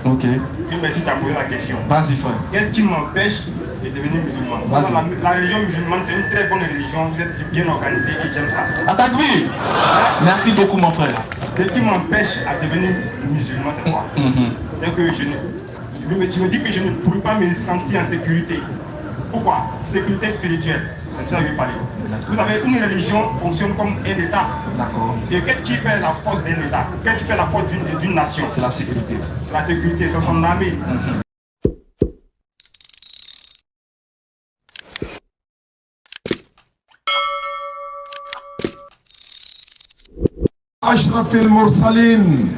Ok. Dieu merci, tu as posé la question. Vas-y, frère. Qu'est-ce qui m'empêche de devenir musulman? La religion musulmane, c'est une très bonne religion. Vous êtes bien organisé et j'aime ça. Attaque lui. Merci beaucoup, mon frère. Ce qui m'empêche à devenir musulman, c'est quoi? C'est que je me dis que je ne pourrais pas me sentir en sécurité. Pourquoi? Sécurité spirituelle. C'est ça que je vais parler. Vous savez, une religion fonctionne comme un État. D'accord. Et qu'est-ce qui fait la force d'un État? Qu'est-ce qui fait la force d'une nation? C'est la sécurité. C'est la sécurité, c'est son armée. أشرف المرسلين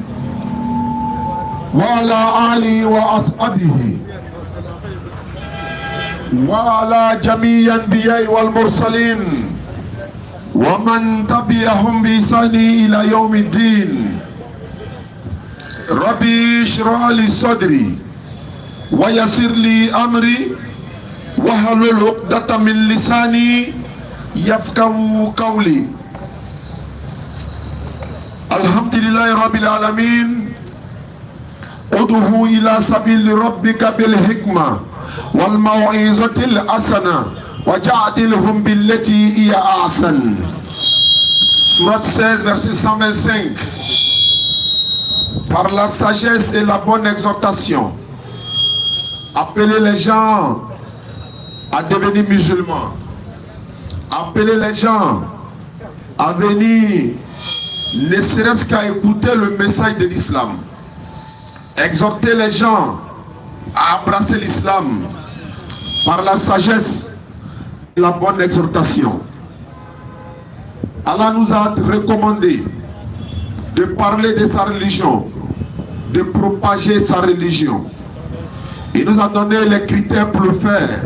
وعلى آله وأصحابه وعلى جميع الأنبياء والمرسلين ومن تبعهم بإحسان إلى يوم الدين. ربي اشرح لي صدري ويسر لي أمري واحلل عقدة من لساني يفقهوا قولي. الحمد لله رب العالمين. ادعو إلى سبيل ربك بالحكمة والموعظة الحسنة وجادلهم بالتي هي أحسن. Sourate 16, verset 125. Par la sagesse et la bonne exhortation, appelez les gens à devenir musulmans. Appelez les gens à venir, ne serait-ce qu'à écouter le message de l'islam. Exhorter les gens à embrasser l'islam par la sagesse et la bonne exhortation. Allah nous a recommandé de parler de sa religion, de propager sa religion. Il nous a donné les critères pour le faire.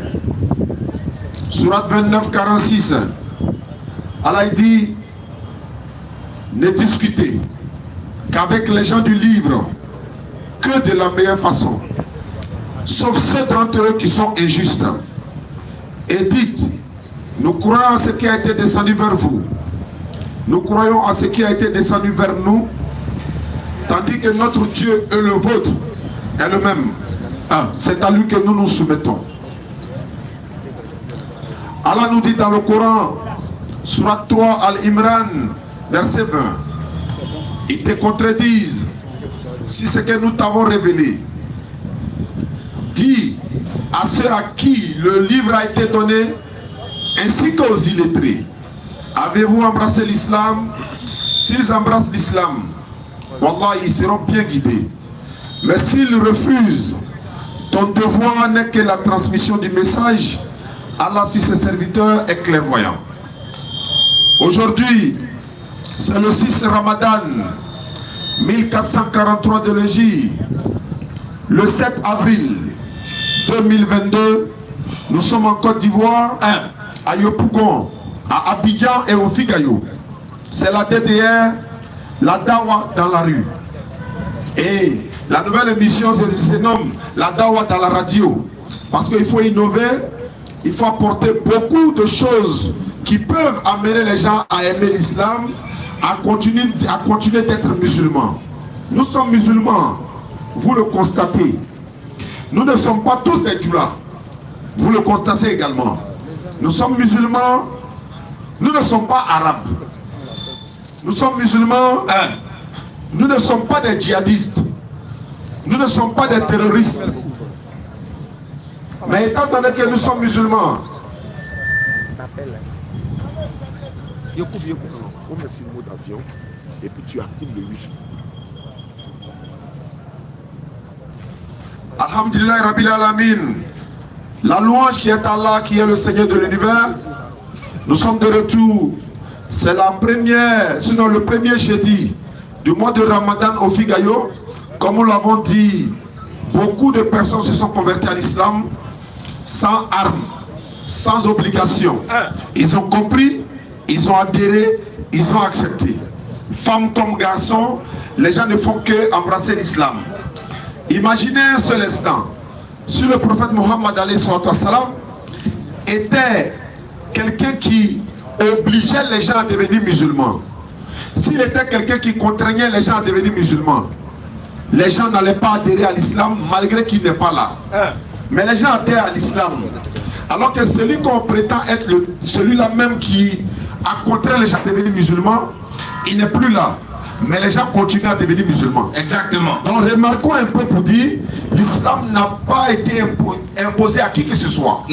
Sourate 29, 46. Allah dit: ne discutez qu'avec les gens du livre que de la meilleure façon, sauf ceux d'entre eux qui sont injustes. Et dites: nous croyons à ce qui a été descendu vers vous. Nous croyons à ce qui a été descendu vers nous, tandis que notre Dieu et le vôtre est le même. C'est à lui que nous nous soumettons. Allah nous dit dans le Coran, Surat 3 Al-Imran, verset 20, ils te contredisent si ce que nous t'avons révélé. Dis à ceux à qui le livre a été donné, ainsi qu'aux illettrés: avez-vous embrassé l'islam? S'ils embrassent l'islam, wallah, ils seront bien guidés. Mais s'ils refusent, ton devoir n'est que la transmission du message. Allah sur ses serviteurs est clairvoyant. Aujourd'hui, c'est le 6 Ramadan 1443 de l'Hégire. Le 7 avril 2022, nous sommes en Côte d'Ivoire, à Yopougon, à Abidjan et au Figayo. C'est la DDR, la Dawa dans la rue. Et la nouvelle émission se nomme la Dawa dans la radio. Parce qu'il faut innover, il faut apporter beaucoup de choses qui peuvent amener les gens à aimer l'islam, à continuer d'être musulmans. Nous sommes musulmans, vous le constatez. Nous ne sommes pas tous des djoulas, vous le constatez également. Nous sommes musulmans, nous ne sommes pas arabes. Nous sommes musulmans, nous ne sommes pas des djihadistes. Nous ne sommes pas des terroristes. Mais étant donné que nous sommes musulmans, on met le mot d'avion et puis tu actives le wifi. Alhamdulillah Rabbil Alamin. La louange qui est Allah, qui est le Seigneur de l'univers. Nous sommes de retour. C'est la première, sinon le premier jeudi du mois de Ramadan au Figayo. Comme nous l'avons dit, beaucoup de personnes se sont converties à l'islam sans armes, sans obligation. Ils ont compris, ils ont adhéré, ils ont accepté. Femmes comme garçons, les gens ne font que embrasser l'islam. Imaginez un seul instant, si le prophète Mohammed était quelqu'un qui obligeait les gens à devenir musulmans, s'il était quelqu'un qui contraignait les gens à devenir musulmans, les gens n'allaient pas adhérer à l'islam malgré qu'il n'est pas là. Mais les gens adhèrent à l'islam. Alors que celui qu'on prétend être celui-là même qui a contraint les gens à devenir musulmans, il n'est plus là. Mais les gens continuent à devenir musulmans. Exactement. Donc remarquons un peu pour dire, l'islam n'a pas été imposé à qui que ce soit.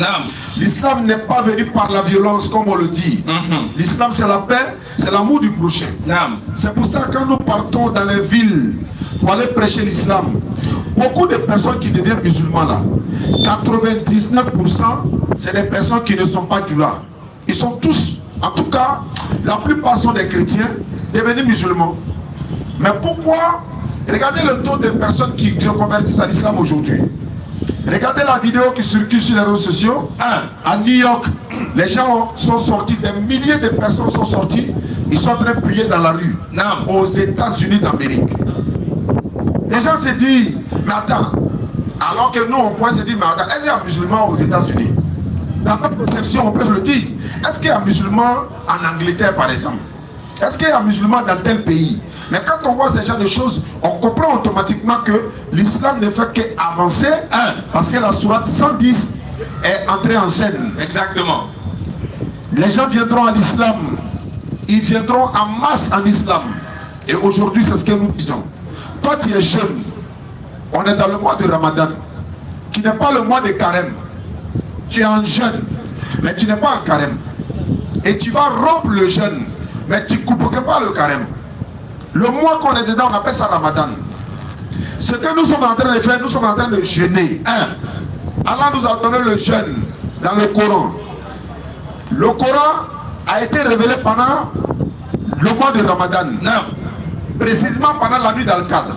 L'islam n'est pas venu par la violence comme on le dit. L'islam c'est la paix, c'est l'amour du prochain. C'est pour ça que quand nous partons dans les villes pour aller prêcher l'islam, beaucoup de personnes qui deviennent musulmans là, 99% c'est des personnes qui ne sont pas du là. Ils sont tous, en tout cas, la plupart sont des chrétiens devenus musulmans. Mais pourquoi? Regardez le taux de personnes qui se convertissent à l'islam aujourd'hui. Regardez la vidéo qui circule sur les réseaux sociaux. À New York, les gens sont sortis, des milliers de personnes sont sorties. Ils sont en train de prier dans la rue. Aux États-Unis d'Amérique. Les gens se disent, mais attends, alors que nous on pourrait se dire, mais attends, est-ce qu'il y a un musulman aux États-Unis? Dans notre conception, on peut le dire. Est-ce qu'il y a un musulman en Angleterre par exemple? Est-ce qu'il y a un musulman dans tel pays? Mais quand on voit ce genre de choses, on comprend automatiquement que l'islam ne fait qu'avancer parce que la sourate 110 est entrée en scène. Exactement. Les gens viendront à l'islam. Ils viendront en masse en islam. Et aujourd'hui, c'est ce que nous disons. Toi, tu es jeune. On est dans le mois de Ramadan, qui n'est pas le mois de carême. Tu es un jeûne, mais tu n'es pas en carême. Et tu vas rompre le jeûne, mais tu ne coupes pas le carême. Le mois qu'on est dedans, on appelle ça Ramadan. Ce que nous sommes en train de faire, nous sommes en train de jeûner. Allah nous a donné le jeûne dans le Coran. Le Coran a été révélé pendant le mois de Ramadan. Précisément pendant la nuit d'Al-Qadr.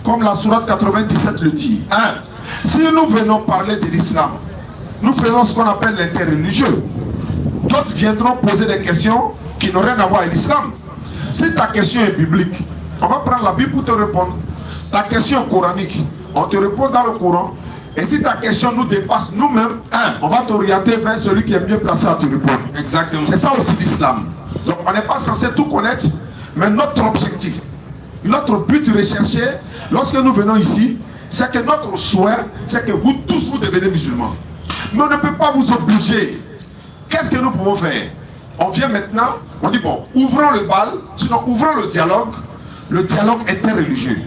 Comme la sourate 97 le dit. Si nous venons parler de l'islam, nous faisons ce qu'on appelle l'interreligieux. D'autres viendront poser des questions qui n'ont rien à voir avec l'islam. Si ta question est biblique, on va prendre la Bible pour te répondre. Ta question coranique, on te répond dans le Coran. Et si ta question nous dépasse nous-mêmes, on va t'orienter vers celui qui est mieux placé à te répondre. Exactement. C'est ça aussi l'islam. Donc on n'est pas censé tout connaître, mais notre objectif, notre but recherché, lorsque nous venons ici, c'est que notre souhait, c'est que vous tous vous devenez musulmans. Mais on ne peut pas vous obliger. Qu'est-ce que nous pouvons faire? On vient maintenant, on dit bon, ouvrons le bal, sinon ouvrons le dialogue interreligieux.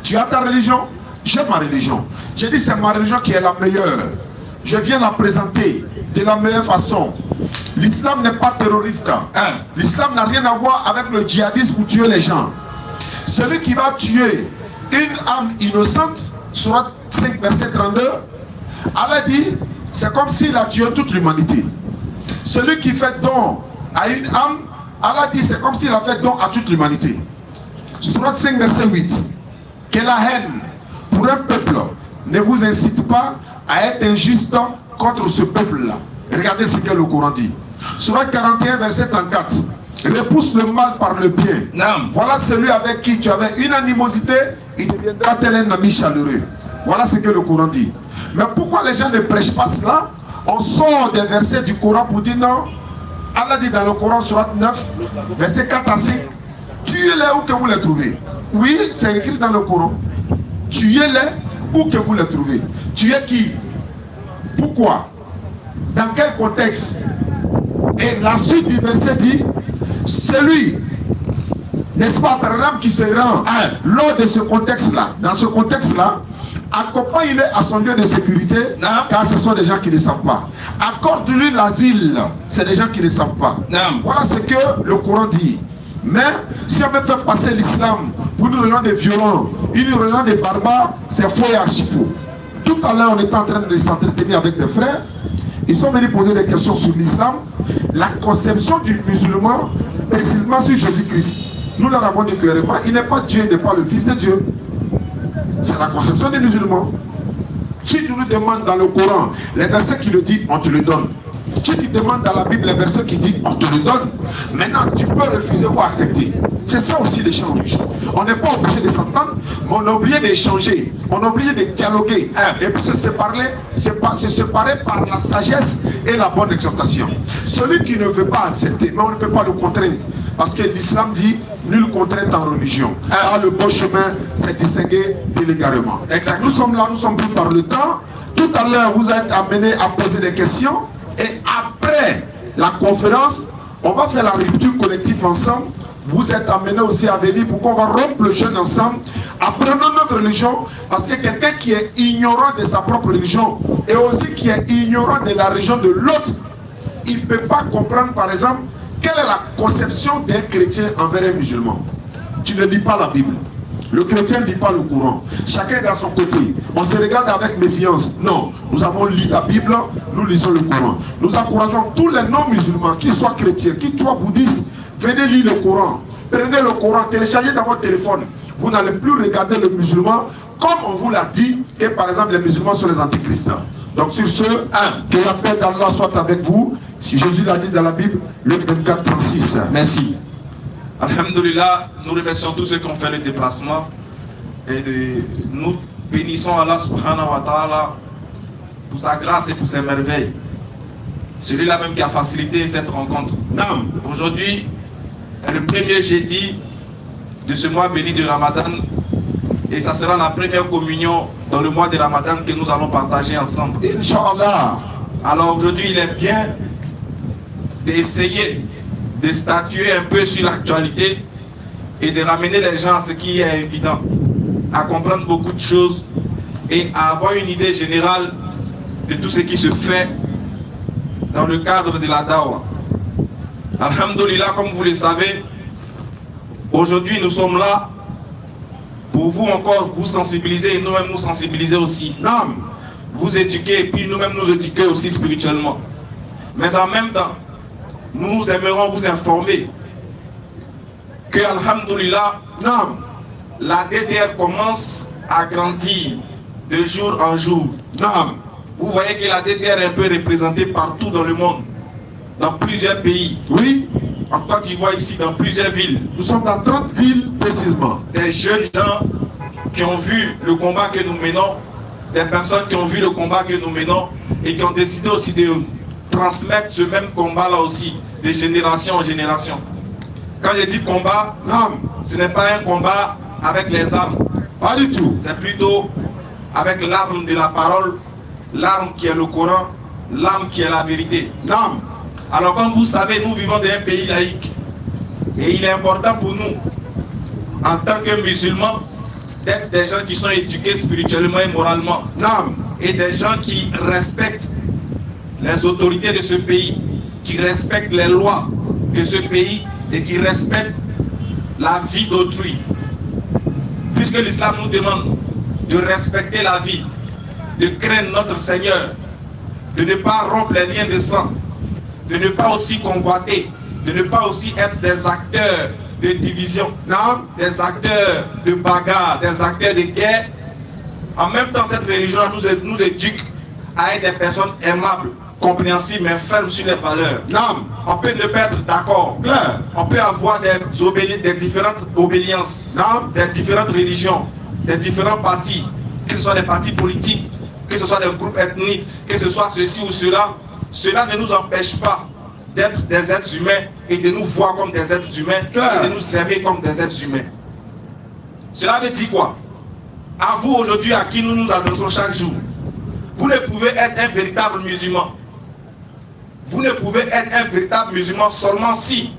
Tu as ta religion, j'ai ma religion. J'ai dit c'est ma religion qui est la meilleure. Je viens la présenter de la meilleure façon. L'islam n'est pas terroriste. L'islam n'a rien à voir avec le djihadisme pour tuer les gens. Celui qui va tuer une âme innocente, Sourate 5 verset 32, Allah dit, c'est comme s'il a tué toute l'humanité. Celui qui fait don à une âme, Allah dit, c'est comme s'il a fait don à toute l'humanité. Sourate 5 verset 8, que la haine pour un peuple ne vous incite pas à être injuste contre ce peuple-là. Regardez ce que le Coran dit. Sourate 41 verset 34. Repousse le mal par le bien. Voilà celui avec qui tu avais une animosité, il deviendra tel un ami chaleureux. Voilà ce que le Coran dit. Mais pourquoi les gens ne prêchent pas cela? On sort des versets du Coran pour dire non. Allah dit dans le Coran surat 9, verset 4 à 5, tuez-les où que vous les trouvez. Oui, c'est écrit dans le Coran. Tuez-les où que vous les trouvez. Tuez qui? Pourquoi? Dans quel contexte? Et la suite du verset dit, celui, n'est-ce pas, par exemple, qui se rend lors de ce contexte-là, dans ce contexte-là, accompagne-le à son lieu de sécurité, car ce sont des gens qui ne savent pas. Accorde-lui l'asile, c'est des gens qui ne savent pas. Voilà ce que le Coran dit. Mais si on veut faire passer l'islam pour une religion des violents, une religion des barbares, c'est faux et archi faux. Tout à l'heure, on était en train de s'entretenir avec des frères. Ils sont venus poser des questions sur l'islam, la conception du musulman, précisément sur Jésus-Christ. Nous leur avons dit clairement, il n'est pas Dieu, il n'est pas le Fils de Dieu. C'est la conception des musulmans. Si tu nous demandes dans le Coran les versets qui le disent, on te le donne. Si tu demandes dans la Bible les versets qui disent, on te le donne. Maintenant, tu peux refuser ou accepter. C'est ça aussi l'échange. On n'est pas obligé de s'entendre, mais on est obligé d'échanger. On est obligé de dialoguer. Et puis se séparer par la sagesse et la bonne exhortation. Celui qui ne veut pas accepter, mais on ne peut pas le contraindre. Parce que l'islam dit nul contrainte en religion. Car le bon chemin, c'est distinguer de l'égarement. Nous sommes là, nous sommes pris par le temps. Tout à l'heure, vous êtes amenés à poser des questions. Et après la conférence, on va faire la rupture collective ensemble. Vous êtes amenés aussi à venir pour qu'on va rompre le jeûne ensemble. Apprenons notre religion. Parce que quelqu'un qui est ignorant de sa propre religion et aussi qui est ignorant de la religion de l'autre, il ne peut pas comprendre, par exemple, quelle est la conception d'un chrétien envers un musulman. Tu ne lis pas la Bible. Le chrétien ne lit pas le Coran. Chacun est à son côté. On se regarde avec méfiance. Non, nous avons lu la Bible, nous lisons le Coran. Nous encourageons tous les non-musulmans, qu'ils soient chrétiens, qu'ils soient bouddhistes, venez lire le Coran. Prenez le Coran, téléchargez dans votre téléphone. Vous n'allez plus regarder le musulman comme on vous l'a dit, que par exemple les musulmans sont les antichrists. Donc sur ce, que la paix d'Allah soit avec vous. Si Jésus l'a dit dans la Bible, Luc 24, 36. Merci. Alhamdulillah, nous remercions tous ceux qui ont fait le déplacement et nous bénissons Allah subhanahu wa ta'ala pour sa grâce et pour ses merveilles. Celui-là même qui a facilité cette rencontre. Aujourd'hui est le premier jeudi de ce mois béni de Ramadan et ça sera la première communion dans le mois de Ramadan que nous allons partager ensemble. Inch'Allah. Alors aujourd'hui il est bien d'essayer de statuer un peu sur l'actualité et de ramener les gens à ce qui est évident, à comprendre beaucoup de choses et à avoir une idée générale de tout ce qui se fait dans le cadre de la Dawa. Alhamdulillah, comme vous le savez, aujourd'hui nous sommes là pour vous encore vous sensibiliser et nous-mêmes nous sensibiliser aussi. Vous éduquer et puis nous-mêmes nous éduquer aussi spirituellement. Mais en même temps, nous aimerons vous informer que, alhamdulillah, la DDR commence à grandir de jour en jour. Vous voyez que la DDR est un peu représentée partout dans le monde, dans plusieurs pays. Oui. En Côte d'Ivoire ici, dans plusieurs villes. Nous sommes dans 30 villes précisément. Des jeunes gens qui ont vu le combat que nous menons, des personnes qui ont vu le combat que nous menons et qui ont décidé aussi de transmettre ce même combat-là aussi, de génération en génération. Quand je dis combat, ce n'est pas un combat avec les armes. Pas du tout. C'est plutôt avec l'arme de la parole, l'arme qui est le Coran, l'arme qui est la vérité. Alors comme vous savez, nous vivons dans un pays laïque. Et il est important pour nous, en tant que musulmans, d'être des gens qui sont éduqués spirituellement et moralement. Et des gens qui respectent les autorités de ce pays, qui respectent les lois de ce pays et qui respectent la vie d'autrui. Puisque l'islam nous demande de respecter la vie, de craindre notre Seigneur, de ne pas rompre les liens de sang, de ne pas aussi convoiter, de ne pas aussi être des acteurs de division, des acteurs de bagarre, des acteurs de guerre. En même temps, cette religion nous éduque à être des personnes aimables, compréhensibles, mais fermes sur les valeurs. On peut ne pas être d'accord. On peut avoir des différentes obédiences, des différentes religions, des différents partis, que ce soit des partis politiques, que ce soit des groupes ethniques, que ce soit ceci ou cela. Cela ne nous empêche pas d'être des êtres humains et de nous voir comme des êtres humains et de nous aimer comme des êtres humains. Cela veut dire quoi? À vous aujourd'hui, à qui nous nous adressons chaque jour, vous ne pouvez être un véritable musulman. Vous ne pouvez être un véritable musulman seulement si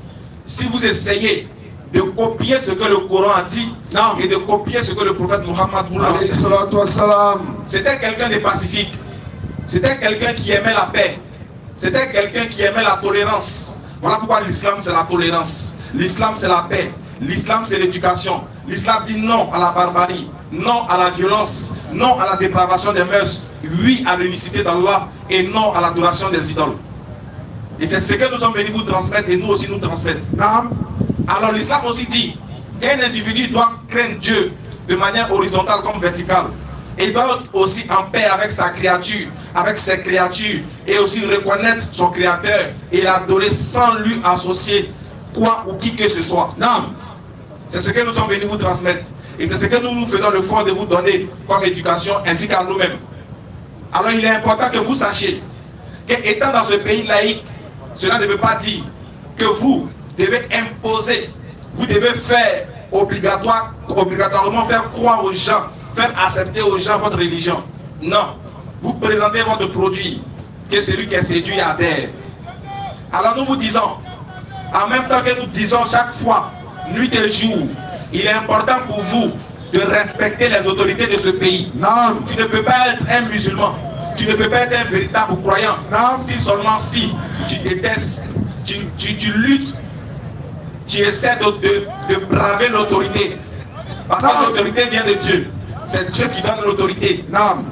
vous essayez de copier ce que le Coran a dit et de copier ce que le prophète Mohammed vous a dit. C'était quelqu'un de pacifique. C'était quelqu'un qui aimait la paix. C'était quelqu'un qui aimait la tolérance. Voilà pourquoi l'islam c'est la tolérance. L'islam c'est la paix. L'islam c'est l'éducation. L'islam dit non à la barbarie, non à la violence, non à la dépravation des mœurs, oui à l'unicité d'Allah et non à l'adoration des idoles. Et c'est ce que nous sommes venus vous transmettre et nous aussi nous transmettre. Alors l'islam aussi dit qu'un individu doit craindre Dieu de manière horizontale comme verticale. Et il doit être aussi en paix avec sa créature, avec ses créatures, et aussi reconnaître son créateur et l'adorer sans lui associer quoi ou qui que ce soit. C'est ce que nous sommes venus vous transmettre. Et c'est ce que nous faisons le fond de vous donner comme éducation ainsi qu'à nous-mêmes. Alors il est important que vous sachiez qu'étant dans ce pays laïque, cela ne veut pas dire que vous devez imposer, vous devez faire obligatoirement faire croire aux gens, faire accepter aux gens votre religion. Non, vous présentez votre produit, que celui qui est séduit adhère. Alors nous vous disons, en même temps que nous disons chaque fois, nuit et jour, il est important pour vous de respecter les autorités de ce pays. Non. Tu ne peux pas être un musulman, tu ne peux pas être un véritable croyant. Non. Si seulement si tu détestes, tu luttes, tu essaies de braver l'autorité. Parce que l'autorité vient de Dieu. C'est Dieu qui donne l'autorité.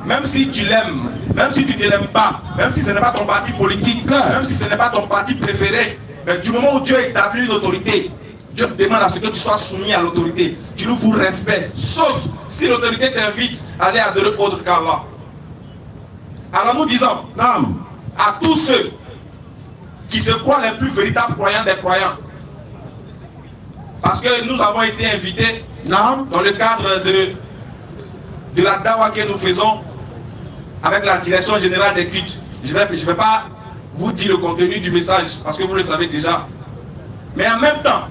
Même si tu l'aimes, même si tu ne l'aimes pas, même si ce n'est pas ton parti politique, même si ce n'est pas ton parti préféré, mais du moment où Dieu établit une autorité, Dieu te demande à ce que tu sois soumis à l'autorité. Tu nous voues respect, sauf si l'autorité t'invite à aller adorer autre qu'Allah. Alors nous disons à tous ceux qui se croient les plus véritables croyants des croyants, parce que nous avons été invités dans le cadre de la dawa que nous faisons avec la direction générale des cultes. Je ne vais pas vous dire le contenu du message parce que vous le savez déjà. Mais en même temps,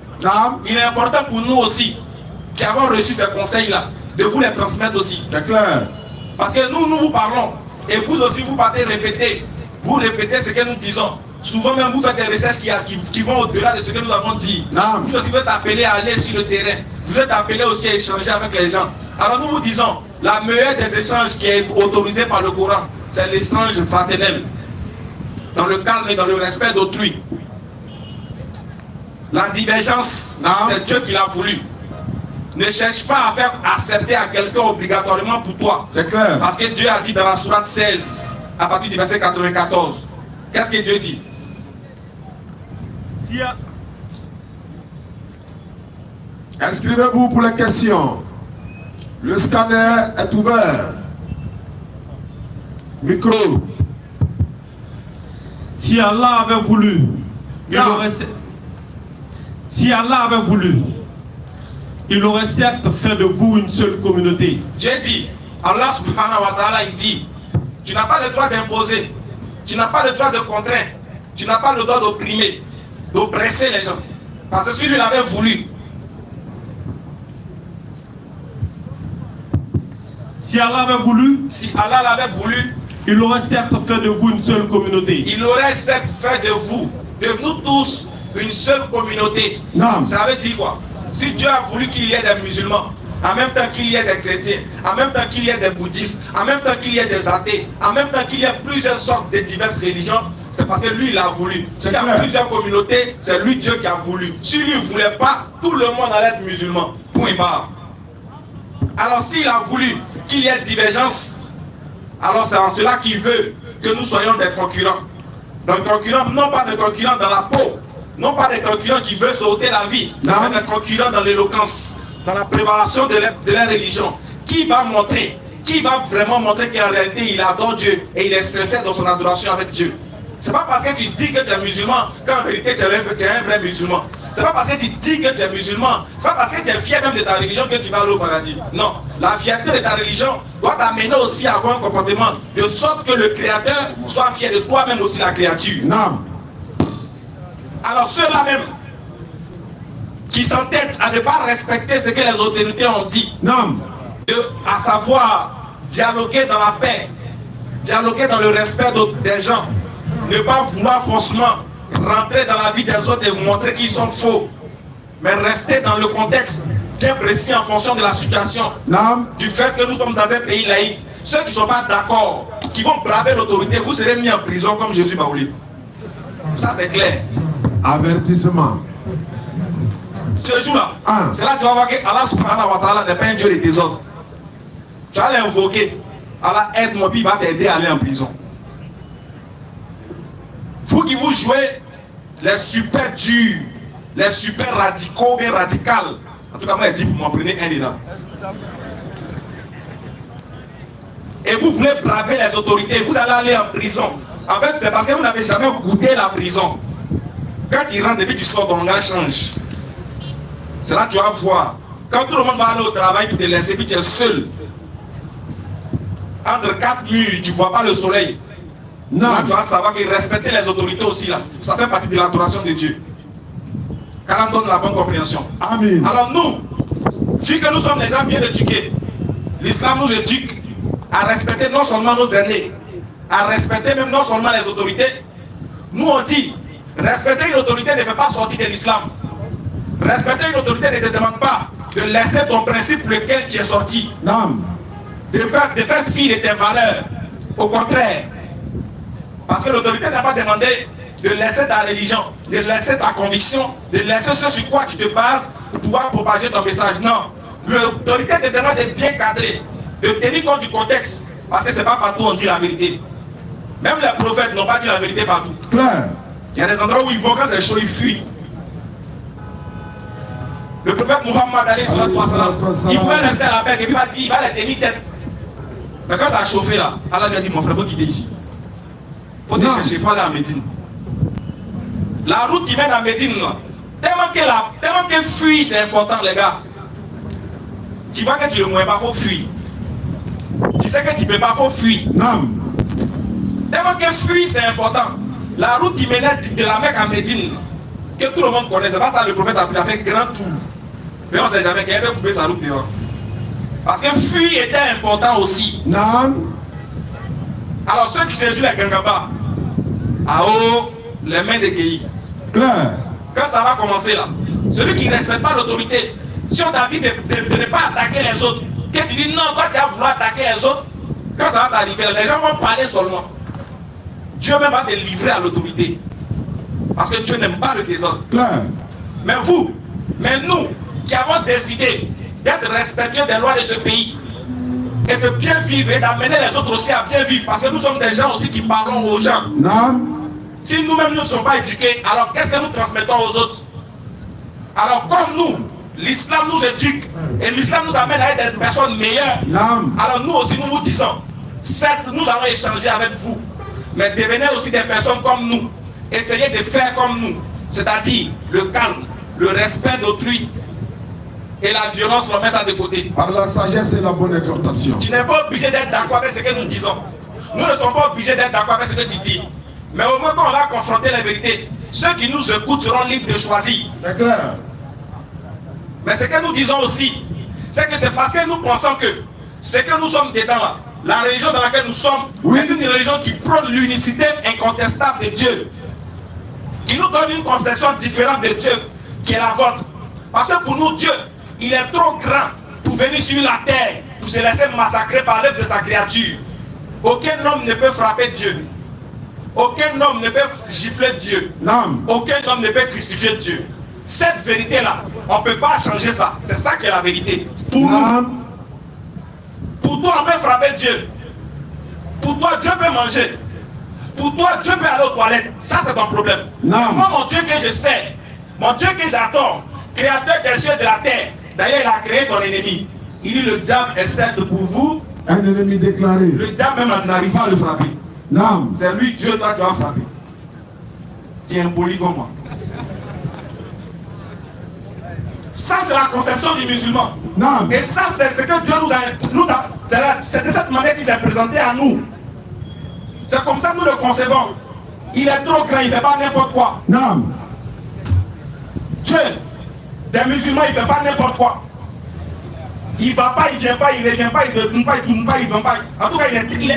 il est important pour nous aussi qui avons reçu ces conseils-là de vous les transmettre aussi. C'est clair. Parce que nous vous parlons et vous aussi vous partez répéter. Vous répétez ce que nous disons. Souvent même vous faites des recherches qui vont au-delà de ce que nous avons dit. Vous aussi vous êtes appelés à aller sur le terrain. Vous êtes appelés aussi à échanger avec les gens. Alors nous vous disons, la meilleure des échanges qui est autorisée par le Coran, c'est l'échange fraternel. Dans le calme et dans le respect d'autrui. La divergence, c'est Dieu qui l'a voulu. Ne cherche pas à faire accepter à quelqu'un obligatoirement pour toi. C'est clair. Parce que Dieu a dit dans la sourate 16, à partir du verset 94, qu'est-ce que Dieu dit? Inscrivez-vous pour les questions. Le scanner est ouvert. Micro. Si Allah avait voulu, il aurait certes fait de vous une seule communauté. Dieu dit, Allah subhanahu wa ta'ala, il dit, tu n'as pas le droit d'imposer, tu n'as pas le droit de contraindre, tu n'as pas le droit d'opprimer, d'oppresser les gens. Parce que si lui l'avait voulu, si Allah l'avait voulu, il aurait certes fait de vous une seule communauté. Il aurait certes fait de vous, de nous tous, une seule communauté. Non. Ça veut dire quoi? Si Dieu a voulu qu'il y ait des musulmans, en même temps qu'il y ait des chrétiens, en même temps qu'il y ait des bouddhistes, en même temps qu'il y ait des athées, en même temps qu'il y ait plusieurs sortes de diverses religions, c'est parce que lui il a voulu. S'il y a plusieurs communautés, c'est lui Dieu qui a voulu. Si lui ne voulait pas, tout le monde allait être musulman. Point barre. Alors s'il a voulu qu'il y ait divergence, alors c'est en cela qu'il veut que nous soyons des concurrents. Des concurrents, non pas des concurrents dans la peau, non pas des concurrents qui veulent sauter la vie, mais des concurrents dans l'éloquence, dans la préparation de la religion. Qui va vraiment montrer qu'en réalité il adore Dieu et il est sincère dans son adoration avec Dieu. C'est pas parce que tu dis que tu es musulman qu'en vérité tu es un vrai musulman. C'est pas parce que tu dis que tu es musulman, c'est pas parce que tu es fier même de ta religion que tu vas aller au paradis. Non, la fierté de ta religion doit t'amener aussi à avoir un comportement de sorte que le Créateur soit fier de toi-même aussi la créature. Non. Alors ceux-là même qui s'entêtent à ne pas respecter ce que les autorités ont dit, à savoir dialoguer dans la paix, dialoguer dans le respect des gens, ne pas vouloir forcément rentrer dans la vie des autres et montrer qu'ils sont faux, mais rester dans le contexte bien précis en fonction de la situation, du fait que nous sommes dans un pays laïque. Ceux qui ne sont pas d'accord, qui vont braver l'autorité, vous serez mis en prison comme Jésus m'a voulu. Ça c'est clair. Avertissement. Ce jour-là, c'est là que tu vas voir que Allah subhanahu wa ta'ala n'est pas un Dieu de désordre. Tu vas l'invoquer. Allah aide-moi, puis il va t'aider à aller en prison. Vous qui vous jouez les super durs, les super radicaux, bien radicales. En tout cas, moi, je dis, vous m'en prenez un dedans. Et vous voulez braver les autorités, vous allez aller en prison. En fait, c'est parce que vous n'avez jamais goûté la prison. Quand tu rentres et puis tu sors, ton langage change. C'est là que tu vas voir. Quand tout le monde va aller au travail pour te laisser, puis tu es seul. Entre quatre murs, tu ne vois pas le soleil. Non. Là, tu vas savoir que respecter les autorités aussi, là, ça fait partie de l'adoration de Dieu. qu'Allah donne la bonne compréhension. Amen. Alors nous, vu que nous sommes des gens bien éduqués, l'islam nous éduque à respecter non seulement nos aînés, à respecter même non seulement les autorités. Nous on dit, respecter une autorité ne fait pas sortir de l'islam. Respecter une autorité ne te demande pas de laisser ton principe lequel tu es sorti. Non. De faire fi de tes valeurs. Au contraire. Parce que l'autorité n'a pas demandé de laisser ta religion, de laisser ta conviction, de laisser ce sur quoi tu te bases pour pouvoir propager ton message. Non. L'autorité te demande de bien cadrer, de tenir compte du contexte. Parce que ce n'est pas partout on dit la vérité. Même les prophètes n'ont pas dit la vérité partout. Claire. Il y a des endroits où ils vont, quand c'est chaud, ils fuient. Le prophète Muhammad, il pouvait rester à la paix et puis il va les tenir tête. Mais quand ça a chauffé là, Allah lui a dit, mon frère, il faut quitter ici. Il faut te chercher, il faut aller à Médine. La route qui mène à Médine, là, tellement que fuir, c'est important, les gars. Tu vois que tu ne le moyens pas, il faut fuir. Tu sais que tu ne peux pas, il faut fuir. Non. Tellement que fuir, c'est important. La route qui menait de la Mecque à Médine, que tout le monde connaît, c'est pas ça le prophète a fait grand tour. Mais on ne sait jamais qu'il avait coupé sa route devant. Parce que fuir était important aussi. Non. Alors ceux qui se jouent les Gangaba, à haut, les mains des Guéhi. Claire. Quand ça va commencer là, celui qui ne respecte pas l'autorité, si on t'a dit de ne pas attaquer les autres, que tu dis non, toi tu vas vouloir attaquer les autres, quand ça va t'arriver, les gens vont parler seulement. Dieu même va te livrer à l'autorité. Parce que Dieu n'aime pas le désordre. Claire. Mais vous, mais nous, qui avons décidé d'être respectueux des lois de ce pays et de bien vivre et d'amener les autres aussi à bien vivre, parce que nous sommes des gens aussi qui parlons aux gens. Non. Si nous-mêmes ne sommes pas éduqués, alors qu'est-ce que nous transmettons aux autres? Alors comme nous, l'islam nous éduque et l'islam nous amène à être des personnes meilleures. Non. Alors nous aussi nous vous disons, certes nous allons échanger avec vous, mais devenez aussi des personnes comme nous. Essayez de faire comme nous, c'est-à-dire le calme, le respect d'autrui et la violence, on met ça de côté. Par la sagesse et la bonne exhortation. Tu n'es pas obligé d'être d'accord avec ce que nous disons. Nous ne sommes pas obligés d'être d'accord avec ce que tu dis. Mais au moins quand on va confronter la vérité, ceux qui nous écoutent seront libres de choisir. C'est clair. Mais ce que nous disons aussi, c'est que c'est parce que nous pensons que ce que nous sommes dedans là, la religion dans laquelle nous sommes, oui, est une religion qui prône l'unicité incontestable de Dieu, qui nous donne une conception différente de Dieu, qui est la vôtre. Parce que pour nous, Dieu, il est trop grand pour venir sur la terre, pour se laisser massacrer par l'œuvre de sa créature. Aucun homme ne peut frapper Dieu. Aucun homme ne peut gifler Dieu. Non. Aucun homme ne peut crucifier Dieu. Cette vérité-là, on ne peut pas changer ça. C'est ça qui est la vérité. Pour nous. Pour toi, on peut frapper Dieu. Pour toi, Dieu peut manger. Pour toi, Dieu peut aller aux toilettes. Ça, c'est ton problème. Non. Moi, mon Dieu que je sais, mon Dieu que j'adore, créateur des cieux et de la terre, d'ailleurs, il a créé ton ennemi. Il dit, le diable est certes pour vous. Un ennemi déclaré. Le diable même, tu n'arrives pas à le frapper. Non. C'est lui, Dieu, toi, qui vas frapper. Tu es un polygone, moi. Ça, c'est la conception du musulman. Non. Et ça, c'est ce que Dieu c'est de cette manière qu'il s'est présenté à nous. C'est comme ça que nous le concevons. Il est trop grand, il ne fait pas n'importe quoi. Non. Dieu, des musulmans, il ne fait pas n'importe quoi. Il ne va pas, il ne vient pas, il ne revient pas, il ne tourne pas, il ne tourne pas, il ne vient pas. En tout cas, il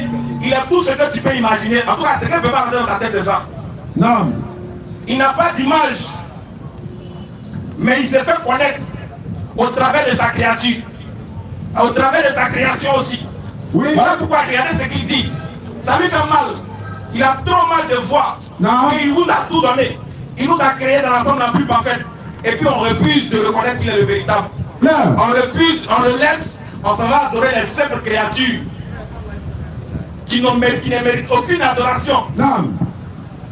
est tout ce que tu peux imaginer. En tout cas, ce que ne peut pas rentrer dans ta tête, c'est ça. Non. Il n'a pas d'image. Mais il s'est fait connaître au travers de sa créature, au travers de sa création aussi. Oui. Voilà pourquoi regardez ce qu'il dit. Ça lui fait mal. Il a trop mal de voix. Non. Et il nous a tout donné. Il nous a créé dans la forme la plus parfaite. Et puis on refuse de reconnaître qu'il est le véritable. Non. On refuse, on le laisse, on s'en va adorer les simples créatures qui ne méritent aucune adoration. Non.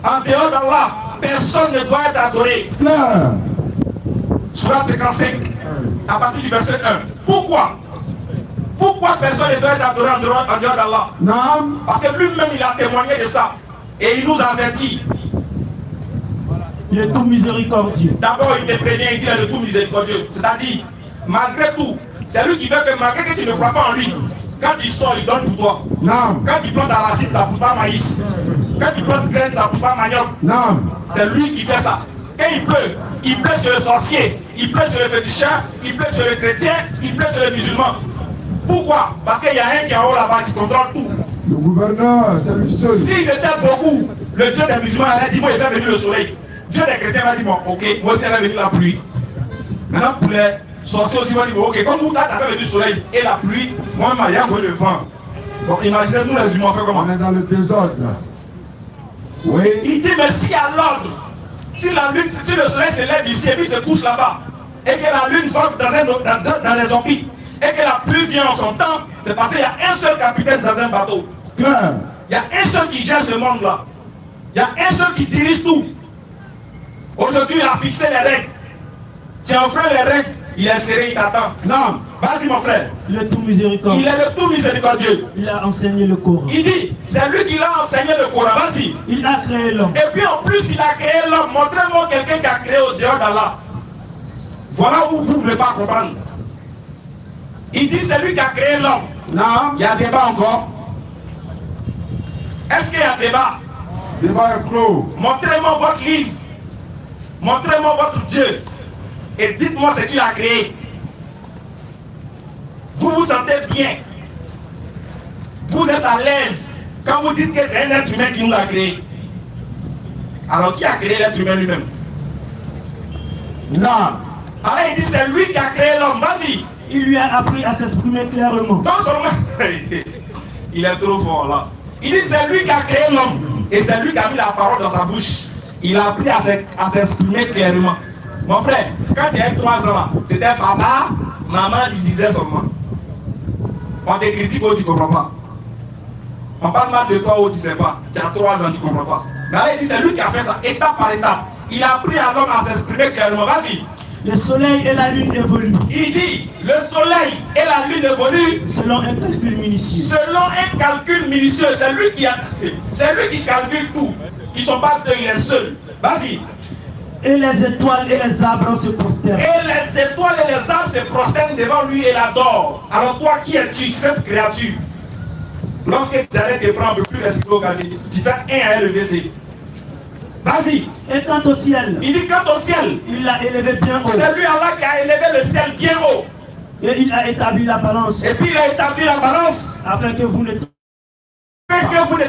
En dehors d'Allah, personne ne doit être adoré. Non. Sourate 55, à partir du verset 1. Pourquoi? Pourquoi personne ne doit être adoré en dehors d'Allah? Non. Parce que lui-même, il a témoigné de ça. Et il nous a averti. Il est tout miséricordieux. D'abord, il te prévient, il dit qu'il est le tout miséricordieux. C'est-à-dire, malgré tout, c'est lui qui fait que malgré que tu ne crois pas en lui, quand il sort, il donne pour toi. Non. Quand il plante arachide, ça ne pousse pas maïs. Quand il plante graine, ça ne pousse pas manioc. Non. C'est lui qui fait ça. Quand il pleut sur le sorcier, il pleut sur le féticheur, il pleut sur le chrétien, il pleut sur le musulman. Pourquoi? Parce qu'il y a un qui est en haut là-bas qui contrôle tout. Le gouverneur, c'est lui seul. S'ils étaient beaucoup, le Dieu des musulmans a dit, moi il fait venir le soleil. Dieu des chrétiens m'a dit, bon, ok, moi aussi elle va venir la pluie. Maintenant pour les sorciers aussi vont dire, bon, ok, comme vous t'as fait venir le soleil et la pluie, moi il y a le vent. Donc imaginez nous les humains, on fait comment? On est dans le désordre. Oui. Il dit, mais s'il y a l'ordre, si la lune, si le soleil se lève ici et puis se couche là-bas, et que la lune va dans les orbites, et que la pluie vient en son temps, c'est parce qu'il y a un seul capitaine dans un bateau. Claire. Il y a un seul qui gère ce monde-là. Il y a un seul qui dirige tout. Aujourd'hui, il a fixé les règles. Tu enfreins les règles, il est serré, il t'attend. Non, vas-y mon frère. Le tout miséricordieux. Il est le tout miséricordieux. Il a enseigné le Coran. Il dit, c'est lui qui l'a enseigné le Coran. Vas-y. Il a créé l'homme. Et puis en plus, il a créé l'homme. Montrez-moi quelqu'un qui a créé au dehors d'Allah. Voilà où vous ne voulez pas comprendre. Il dit, c'est lui qui a créé l'homme. Non, il y a débat encore. Est-ce qu'il y a débat? Débat est clos. Montrez-moi votre livre. Montrez-moi votre Dieu. Et dites-moi ce qu'il a créé. Vous vous sentez bien. Vous êtes à l'aise quand vous dites que c'est un être humain qui nous a créé. Alors qui a créé l'être humain lui-même? Non. Alors il dit c'est lui qui a créé l'homme. Vas-y. Il lui a appris à s'exprimer clairement. Non seulement. Il est trop fort là. Il dit c'est lui qui a créé l'homme. Et c'est lui qui a mis la parole dans sa bouche. Il a appris à s'exprimer clairement. Mon frère, quand tu as 3 ans là, c'était papa, maman, tu disais seulement. On te critique ou tu ne comprends pas. On parle mal de toi ou tu ne sais pas. Tu as 3 ans, tu ne comprends pas. Mais là, il dit c'est lui qui a fait ça, étape par étape. Il a appris à l'homme à s'exprimer clairement. Vas-y. Le soleil et la lune évoluent. Il dit, le soleil et la lune évoluent selon un calcul minutieux. Selon un calcul minutieux. C'est lui qui calcule tout. Ils ne sont pas deux, il est seul. Vas-y. Et les étoiles et les arbres se prosternent. Et les étoiles et les arbres se prosternent devant lui et l'adorent. Alors toi, qui es-tu, cette créature? Lorsque tu arrêtes de prendre plus respirer, tu fais 1 à LVC. Vas-y. Et quant au ciel, il dit quant au ciel, il l'a élevé bien haut. C'est lui Allah qui a élevé le ciel bien haut. Et il a établi la balance. Et puis il a établi la balance. Afin que vous ne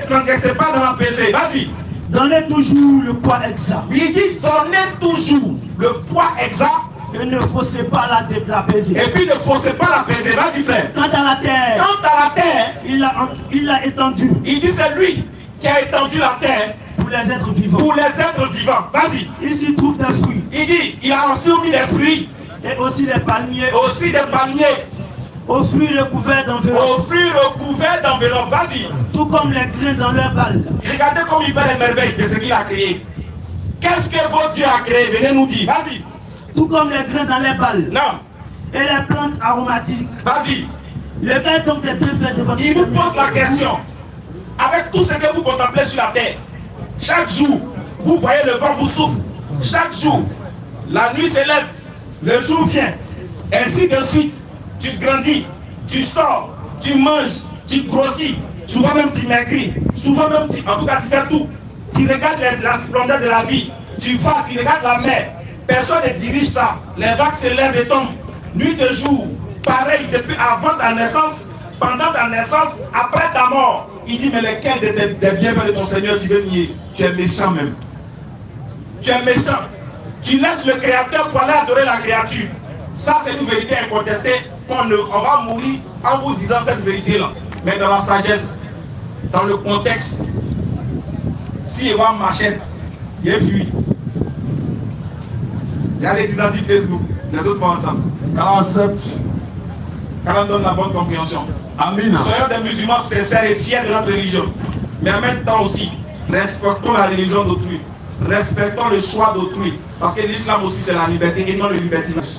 transgressez pas dans la pesée. Vas-y. Donnez toujours le poids exact. Il dit donnez toujours le poids exact. Et ne faussez pas la pesée. Et puis ne faussez pas la pesée. Vas-y frère. Quant à la terre, il l'a étendue. Il dit c'est lui qui a étendu la terre. Pour les êtres vivants. Pour les êtres vivants. Vas-y. Il s'y trouve des fruits. Il dit il a aussi mis des fruits. Et aussi des palmiers. Aussi des palmiers. Aux fruits recouverts d'enveloppes. Aux fruits recouverts d'enveloppes. Vas-y. Tout comme les grains dans leur balle. Regardez comme il fait les merveilles de ce qu'il a créé. Qu'est-ce que votre Dieu a créé? Venez nous dire. Vas-y. Tout comme les grains dans les balles. Non. Et les plantes aromatiques. Vas-y. Le père donc des bienfaits de votre Il vous pose la question. Avec tout ce que vous contemplez sur la terre, chaque jour, vous voyez le vent vous souffle. Chaque jour, la nuit s'élève, le jour vient. Ainsi de suite, tu grandis, tu sors, tu manges, tu grossis. Souvent même tu maigris. Souvent même en tout cas tu fais tout. Tu regardes la splendeur de la vie. Tu vas, tu regardes la mer. Personne ne dirige ça. Les vagues se lèvent et tombent. Nuit de jour, pareil depuis avant ta naissance, pendant ta naissance, après ta mort. Il dit, mais lesquels des bienfaits de ton Seigneur tu veux nier? Tu es méchant même. Tu es méchant. Tu laisses le Créateur pour aller adorer la créature. Ça, c'est une vérité incontestée. On va mourir en vous disant cette vérité-là. Mais dans la sagesse, dans le contexte, si il va machette, il est fui. Il y a les disants sur Facebook, les autres vont entendre. Allah accepte. Qu'Allah donne la bonne compréhension. Amin. Soyons des musulmans sincères et fiers de notre religion. Mais en même temps aussi, respectons la religion d'autrui. Respectons le choix d'autrui. Parce que l'islam aussi c'est la liberté et non le libertinage.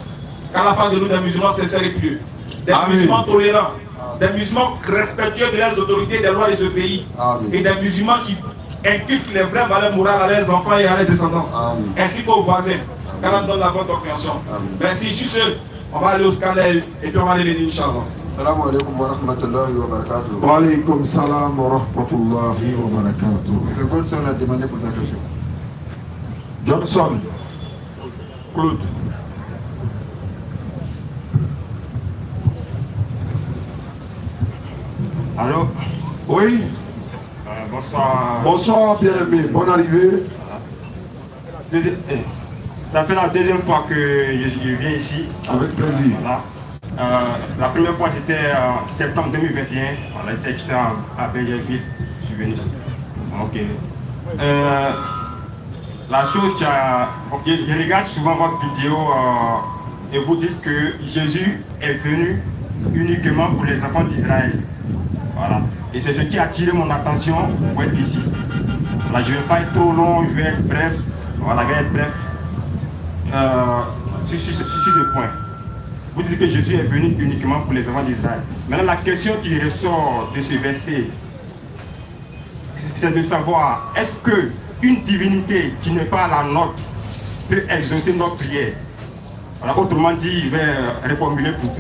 Qu'Allah fasse de nous des musulmans sincères et pieux. Des musulmans tolérants. Des musulmans respectueux de leurs autorités, des lois de ce pays. Amen. Et des musulmans qui inculquent les vraies valeurs morales à leurs enfants et à leurs descendants. Amen. Ainsi qu'aux voisins. Qu'Allah donne la bonne compréhension. Merci. Je suis seul. On va aller au scandale et puis on va aller les Inch'Allah. Salam alaikum wa rahmatullahi wa barakatuh. Wa alaikum salam wa rahmatullahi wa barakatuh. M. Goldson a demandé pour sa question. Johnson. Claude. Allô? Oui. Bonsoir. Bonsoir, bien-aimé. Bonne arrivée. Ça fait la deuxième fois que je viens ici. Avec plaisir. Voilà. La première fois c'était en septembre 2021. On a été extrait à Bergerville. Je suis venu ici. Ok. La chose, je regarde souvent votre vidéo et vous dites que Jésus est venu uniquement pour les enfants d'Israël. Voilà. Et c'est ce qui a attiré mon attention pour être ici. Voilà, je ne vais pas être trop long, je vais être bref. Voilà, je vais être bref. Sur ce point. Vous dites que Jésus est venu uniquement pour les enfants d'Israël. Maintenant, la question qui ressort de ce verset, c'est de savoir, est-ce qu'une divinité qui n'est pas la nôtre peut exaucer notre prière? Voilà, autrement dit, je vais reformuler pour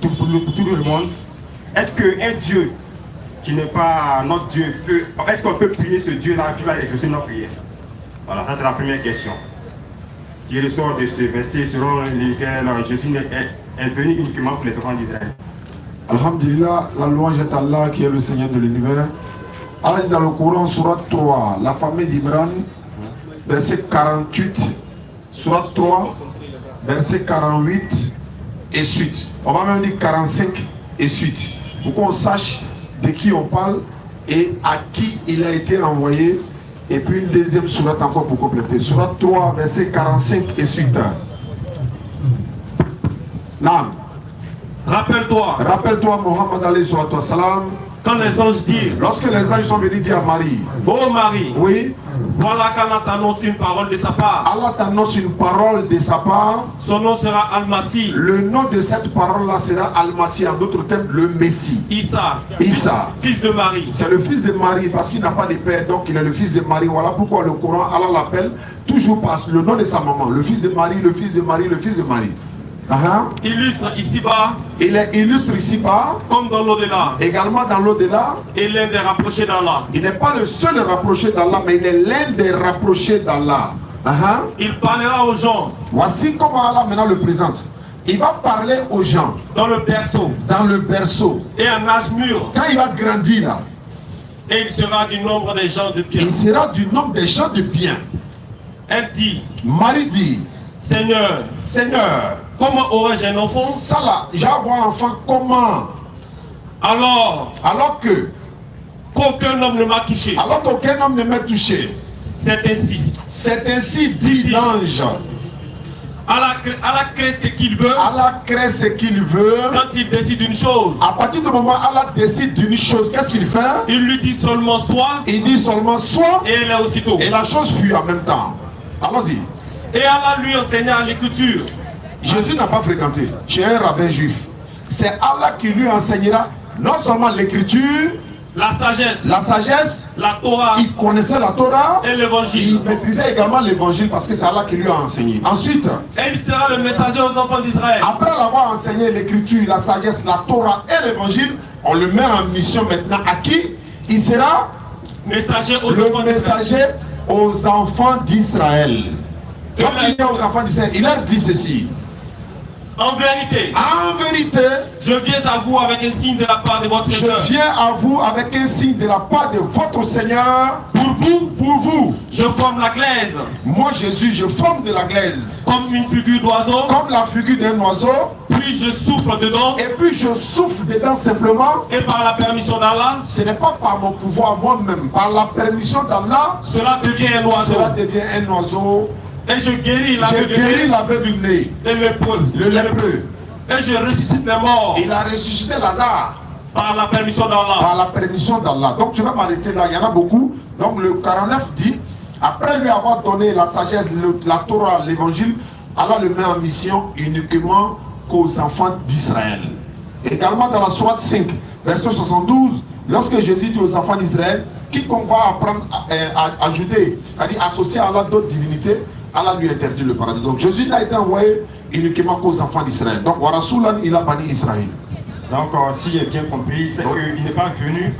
tout le monde. Est-ce qu'un Dieu qui n'est pas notre Dieu, est-ce qu'on peut prier ce Dieu-là qui va exaucer notre prière? Voilà, ça c'est la première question qui ressort de ce verset selon lequel Jésus est venu uniquement pour les enfants d'Israël. Alhamdulillah, la louange est Allah qui est le Seigneur de l'univers. Allah dit dans le Coran, surat 3, la famille d'Imran, verset 48, surat 3, verset 48 et suite. On va même dire 45 et suite. Pour qu'on sache de qui on parle et à qui il a été envoyé. Et puis une deuxième sourate encore pour compléter. Sourate 3, verset 45 et suite. Nam. Rappelle-toi, Mohammed alayhi salatu wa salam. Quand les anges disent, Lorsque les anges sont venus dire à Marie, ô Marie, oui, voilà qu'Allah t'annonce une parole de sa part. Allah t'annonce une parole de sa part. Son nom sera Al-Masih. Le nom de cette parole-là sera Al-Masih, en d'autres termes, le Messie. Issa, fils de Marie. C'est le fils de Marie parce qu'il n'a pas de père, donc il est le fils de Marie. Voilà pourquoi le Coran, Allah l'appelle toujours par le nom de sa maman. Le fils de Marie, le fils de Marie, le fils de Marie. Illustre ici-bas. Il est illustre ici-bas. Comme dans l'au-delà. Également dans l'au-delà. Et l'un des rapprochés d'Allah. Il n'est pas le seul rapproché d'Allah, mais il est l'un des rapprochés d'Allah. Il parlera aux gens. Voici comment Allah maintenant le présente. Il va parler aux gens. Dans le berceau. Dans le berceau. Et en âge mûr. Quand il va grandir là. Et il sera du nombre des gens de bien. Il sera du nombre des gens de bien. Elle dit. Marie dit. Seigneur. Comment aurais-je un enfant? Ça là, j'ai un enfant comment? Alors que qu'aucun homme ne m'a touché. Alors qu'aucun homme ne m'a touché. C'est ainsi. C'est ainsi dit l'ange. Allah crée ce qu'il veut. Allah crée ce qu'il veut. Quand il décide une chose. À partir du moment où Allah décide d'une chose, qu'est-ce qu'il fait? Il lui dit seulement soit. Il dit seulement soit. Et elle est aussitôt. Et la chose fut en même temps. Allons-y. Et Allah lui enseigna l'écriture. Jésus n'a pas fréquenté chez un rabbin juif. C'est Allah qui lui enseignera non seulement l'écriture, la sagesse, la Torah. Il connaissait la Torah et l'évangile. Il maîtrisait également l'évangile parce que c'est Allah qui lui a enseigné. Ensuite, et il sera le messager aux enfants d'Israël. Après l'avoir enseigné l'écriture, la sagesse, la Torah et l'évangile, on le met en mission maintenant à qui? Il sera le messager aux enfants d'Israël. Lorsqu'il vient aux enfants d'Israël, il leur dit ceci. En vérité, je viens à vous avec un signe de la part de votre Seigneur. Je viens à vous avec un signe de la part de votre Seigneur. Pour vous, je forme la glaise. Moi Jésus, je forme de la glaise. Comme une figure d'oiseau. Comme la figure d'un oiseau. Puis je souffle dedans. Et puis je souffle dedans simplement. Et par la permission d'Allah. Ce n'est pas par mon pouvoir moi-même. Par la permission d'Allah. Cela devient un oiseau. Cela devient un oiseau. Et je guéris l'aveugle-né. Et le lépreux. Et je ressuscite les morts. Il a ressuscité Lazare. Par la permission d'Allah. Par la permission d'Allah. Donc je vais m'arrêter là, il y en a beaucoup. Donc le 49 dit, après lui avoir donné la sagesse, la Torah, l'évangile, Allah le met en mission uniquement qu'aux enfants d'Israël. Également dans la sourate 5, verset 72, lorsque Jésus dit aux enfants d'Israël, quiconque va apprendre à ajouter, c'est-à-dire associer à Allah d'autres divinités, Allah lui interdit le paradis. Donc Jésus n'a été envoyé uniquement qu'aux enfants d'Israël. Donc Warasulan, il a banni Israël. Donc si j'ai bien compris, c'est qu'il n'est pas venu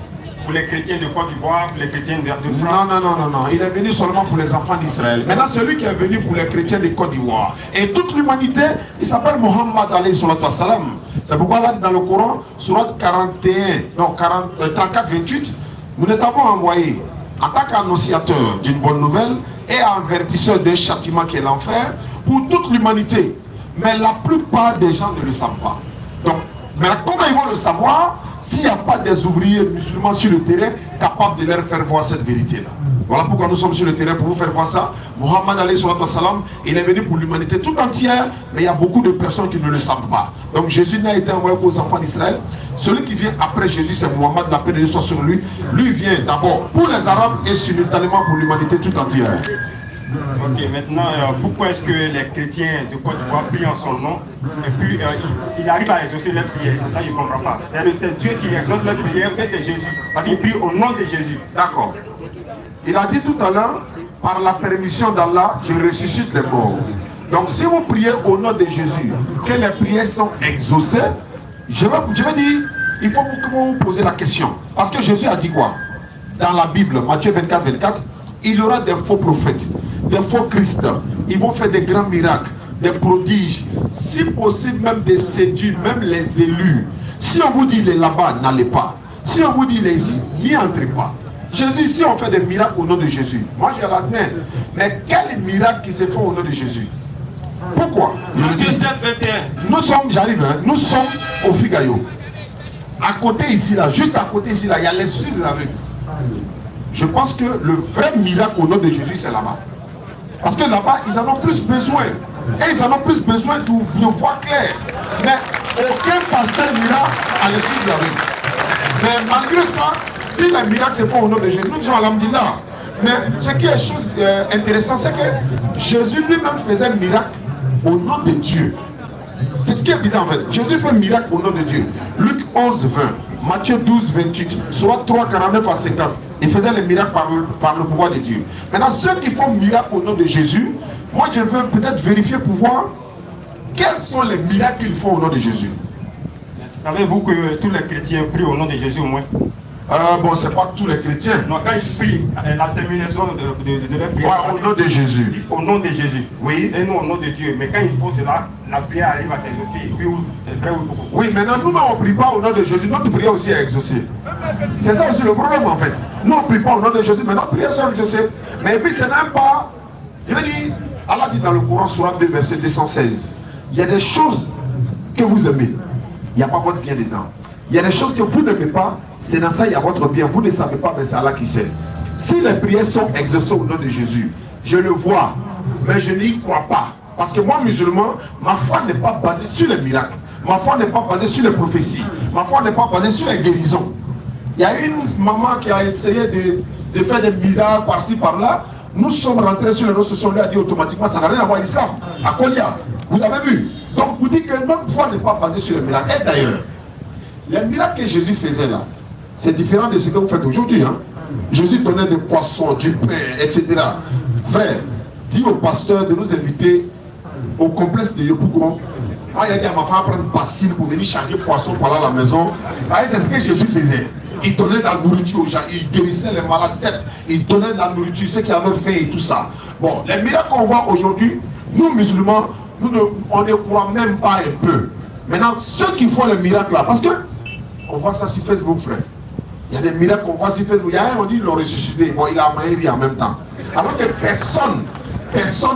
pour les chrétiens de Côte d'Ivoire, pour les chrétiens de France. Non. Il est venu seulement pour les enfants d'Israël. Maintenant, celui qui est venu pour les chrétiens de Côte d'Ivoire et toute l'humanité, il s'appelle Mohammed alayhi salatu wassalam. C'est pourquoi là, dans le Coran, surat 34-28, nous nous avons envoyé en tant qu'annonciateur d'une bonne nouvelle et avertisseur d'un châtiment qui est l'enfer pour toute l'humanité. Mais la plupart des gens ne le savent pas. Donc, maintenant, comment ils vont le savoir s'il n'y a pas des ouvriers musulmans sur le terrain capables de leur faire voir cette vérité-là? Voilà pourquoi nous sommes sur le terrain pour vous faire voir ça. Mohammed alayhi salam, il est venu pour l'humanité tout entière, mais il y a beaucoup de personnes qui ne le savent pas. Donc Jésus n'a été envoyé qu'aux enfants d'Israël. Celui qui vient après Jésus, c'est Mohammed, la paix de Dieu soit sur lui. Lui vient d'abord pour les Arabes et simultanément pour l'humanité tout entière. Ok, maintenant, pourquoi est-ce que les chrétiens de Côte d'Ivoire prient en son nom et puis il arrive à exaucer leurs prières? C'est ça, je ne comprends pas. C'est Dieu qui exauce leurs prières, c'est Jésus. Parce qu'il prie au nom de Jésus. D'accord. Il a dit tout à l'heure, par la permission d'Allah, je ressuscite les morts. Donc si vous priez au nom de Jésus, que les prières sont exaucées, je vais dire, il faut que vous vous posez la question. Parce que Jésus a dit quoi? Dans la Bible, Matthieu 24, il y aura des faux prophètes, des faux Christ. Ils vont faire des grands miracles, des prodiges, si possible même des séduire, même les élus. Si on vous dit les là-bas, n'allez pas. Si on vous dit les ici, n'y entrez pas. Jésus, ici on fait des miracles au nom de Jésus. Moi je l'admets. Mais quels miracles qui se font au nom de Jésus? Pourquoi? Nous sommes, nous sommes au Figayo. À côté ici, là, juste à côté ici, là, il y a l'esprit des aveugles. Je pense que le vrai miracle au nom de Jésus, c'est là-bas. Parce que là-bas, ils en ont plus besoin. Et ils en ont plus besoin de voir clair. Mais aucun pasteur n'ira à l'esprit des aveugles. Mais malgré ça, si les miracles se font au nom de Jésus, nous disons alhamdulillah. Mais ce qui est chose intéressante, c'est que Jésus lui-même faisait un miracle au nom de Dieu. C'est ce qui est bizarre en fait. Jésus fait un miracle au nom de Dieu. Luc 11, 20, Matthieu 12, 28, soit 3, 49 à 50. Il faisait les miracles par le pouvoir de Dieu. Maintenant, ceux qui font miracle au nom de Jésus, moi je veux peut-être vérifier pour voir quels sont les miracles qu'ils font au nom de Jésus. Savez-vous que tous les chrétiens prient au nom de Jésus au moins? Bon, c'est pas tous les chrétiens. Non, quand ils prient, la terminaison de leur prière. Ouais, au nom de Jésus. Au nom de Jésus. Oui. Et nous au nom de Dieu. Mais quand il faut cela, la prière arrive à s'exaucer. Oui, maintenant nous on ne prie pas au nom de Jésus. Notre prière aussi est exaucée. C'est ça aussi le problème en fait. Nous on ne prie pas au nom de Jésus, mais notre prière est exaucée. Mais puis ce n'est pas. Je veux dire, Allah dit dans le Coran, Sourate 2, verset 216. Il y a des choses que vous aimez. Il n'y a pas votre bien dedans. Il y a des choses que vous n'aimez pas, c'est dans ça il y a votre bien. Vous ne savez pas, mais c'est Allah qui sait. Si les prières sont exaucées au nom de Jésus, je le vois, mais je n'y crois pas. Parce que moi, musulman, ma foi n'est pas basée sur les miracles. Ma foi n'est pas basée sur les prophéties. Ma foi n'est pas basée sur les guérisons. Il y a une maman qui a essayé de faire des miracles par-ci, par-là. Nous sommes rentrés sur les réseaux sociaux, on lui a dit automatiquement, ça n'a rien à voir avec l'islam. À Kolia, vous avez vu? Donc vous dites que notre foi n'est pas basée sur les miracles. Et d'ailleurs, les miracles que Jésus faisait là, c'est différent de ce que vous faites aujourd'hui. Hein? Jésus donnait des poissons, du pain, etc. Frère, dis au pasteur de nous inviter au complexe de Yopougon. Moi, il a dit à ma femme prendre une bassine pour venir charger poisson par là à la maison. C'est ce que Jésus faisait. Il donnait de la nourriture aux gens, il guérissait les malades, il donnait de la nourriture, ceux qui avaient faim et tout ça. Bon, les miracles qu'on voit aujourd'hui, nous musulmans, on ne croit même pas un peu. Maintenant, ceux qui font les miracles là, parce que on voit ça sur Facebook, frère. Il y a des miracles qu'on voit sur Facebook. Il y a un, on dit, ils l'ont ressuscité. Bon, il a maïri en même temps. Alors que personne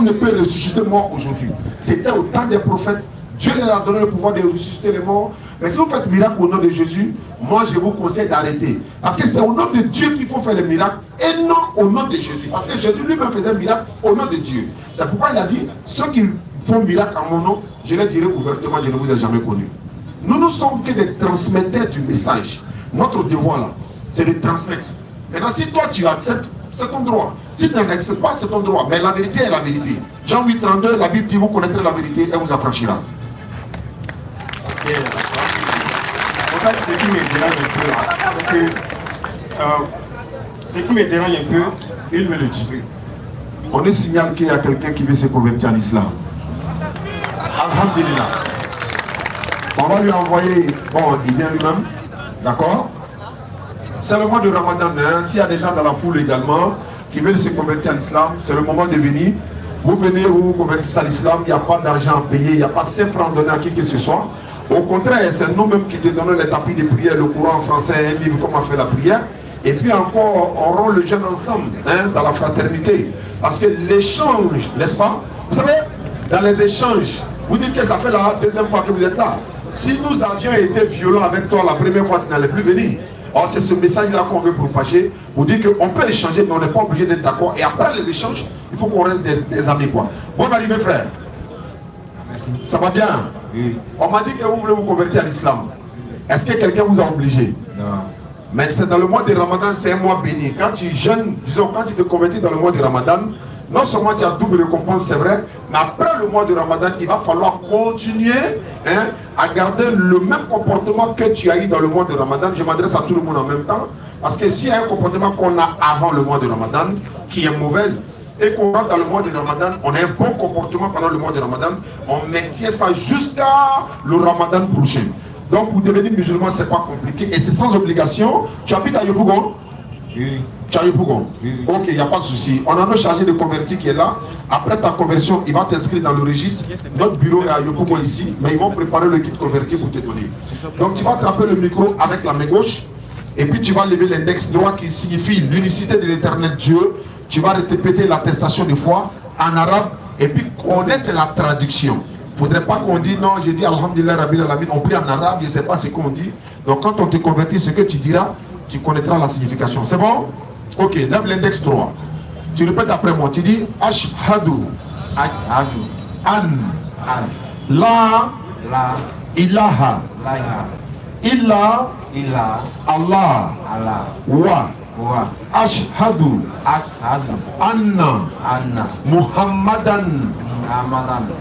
ne peut ressusciter mort aujourd'hui. C'était au temps des prophètes. Dieu leur a donné le pouvoir de ressusciter les morts. Mais si vous faites miracle au nom de Jésus, moi je vous conseille d'arrêter. Parce que c'est au nom de Dieu qu'il faut faire les miracles et non au nom de Jésus. Parce que Jésus lui-même faisait un miracle au nom de Dieu. C'est pourquoi il a dit, ceux qui font miracle en mon nom, je les dirai ouvertement, je ne vous ai jamais connus. Nous ne sommes que des transmetteurs du message. Notre devoir là, c'est de transmettre. Maintenant, si toi tu acceptes, c'est ton droit. Si tu n'acceptes pas, c'est ton droit. Mais la vérité est la vérité. Jean 8, 32, la Bible dit, vous connaîtrez la vérité et vous affranchira. Ok, d'accord. En fait, ce qui me dérange un peu là, c'est que ce qui me dérange un peu, il me le dit. On nous signale qu'il y a quelqu'un qui veut se convertir à l'islam. Alhamdulillah. On va lui envoyer, bon, il vient lui-même, d'accord? C'est le mois de Ramadan. Hein. S'il y a des gens dans la foule également qui veulent se convertir à l'islam, c'est le moment de venir. Vous venez, vous vous convertissez à l'islam, il n'y a pas d'argent à payer, il n'y a pas 5 francs donnés à qui que ce soit. Au contraire, c'est nous-mêmes qui te donnons les tapis de prière, le courant en français, un livre, comment faire la prière. Et puis encore, on rend le jeûne ensemble, hein, dans la fraternité. Parce que l'échange, n'est-ce pas? Vous savez, dans les échanges, vous dites que ça fait la deuxième fois que vous êtes là. Si nous avions été violents avec toi la première fois, tu n'allais plus venir. Or, c'est ce message-là qu'on veut propager. Vous dites qu'on peut échanger, mais on n'est pas obligé d'être d'accord. Et après les échanges, il faut qu'on reste des amis, quoi. Bonne arrivée, frère. Merci. Ça va bien? Oui. On m'a dit que vous voulez vous convertir à l'islam. Est-ce que quelqu'un vous a obligé? Non. Mais c'est dans le mois de Ramadan, c'est un mois béni. Quand tu jeûnes, disons, quand tu te convertis dans le mois de Ramadan, non seulement tu as double récompense, c'est vrai, mais après le mois de Ramadan, il va falloir continuer, hein, à garder le même comportement que tu as eu dans le mois de Ramadan. Je m'adresse à tout le monde en même temps, parce que s'il y a un comportement qu'on a avant le mois de Ramadan, qui est mauvais, et qu'on rentre dans le mois de Ramadan, on a un bon comportement pendant le mois de Ramadan, on maintient ça jusqu'à le Ramadan prochain. Donc pour devenir musulman, c'est pas compliqué et c'est sans obligation. Tu habites à Yopougon? Oui. Tu as Yopougon? Oui. Ok, il n'y a pas de souci. On a un chargé de converti qui est là. Après ta conversion, il va t'inscrire dans le registre. Notre bureau est à Yopougon ici, mais ils vont préparer le guide converti pour te donner. Donc tu vas attraper le micro avec la main gauche et puis tu vas lever l'index droit qui signifie l'unicité de l'éternel Dieu. Tu vas répéter l'attestation de foi en arabe et puis connaître la traduction. Il ne faudrait pas qu'on dise non, j'ai dit Alhamdulillah Rabbil Alamin, on prie en arabe, je ne sais pas ce qu'on dit. Donc quand on te convertit, ce que tu diras, tu connaîtras la signification. C'est bon? Ok, lève l'index droit. Tu répètes après moi, tu dis Ashhadu An La ilaha illa Allah wa Ashhadu Anna Muhammadan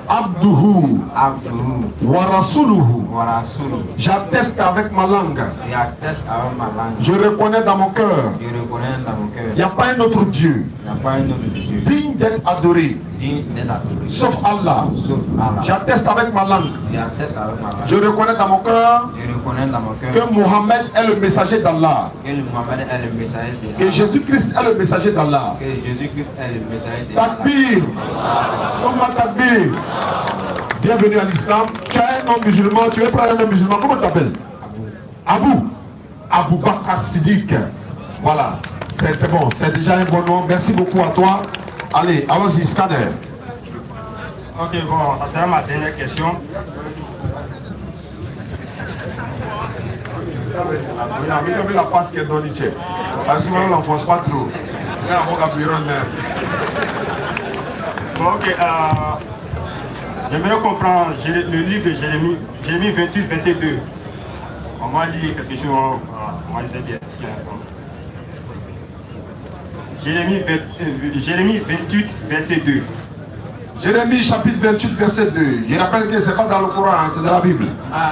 Abduhu wa rasuluhu. J'atteste avec ma langue. Je reconnais dans mon cœur. Il n'y a pas un autre Dieu digne d'être adoré sauf Allah. J'atteste avec ma langue. Je reconnais dans mon cœur que Mohammed est le messager d'Allah. Que Jésus-Christ est le messager d'Allah. Takbir. Somma takbir. Bienvenue à l'islam. Tu as un nom musulman, tu veux prendre un nom musulman, comment tu t'appelles? Abou Bakr Siddiq. Voilà, c'est bon, c'est déjà un bon nom. Merci beaucoup à toi. Allez, allons-y, scanner. Ok, bon, ça sera ma dernière question. Il la face qui est donnée. Parce qu'on ne l'enfonce pas trop. Bon, ok, j'aimerais comprendre le livre de Jérémie, Jérémie 28, verset 2. On va lire quelque chose, on va essayer d'expliquer ensemble. Jérémie 28, verset 2. Jérémie chapitre 28, verset 2. Je rappelle que ce n'est pas dans le Coran, hein, c'est dans la Bible.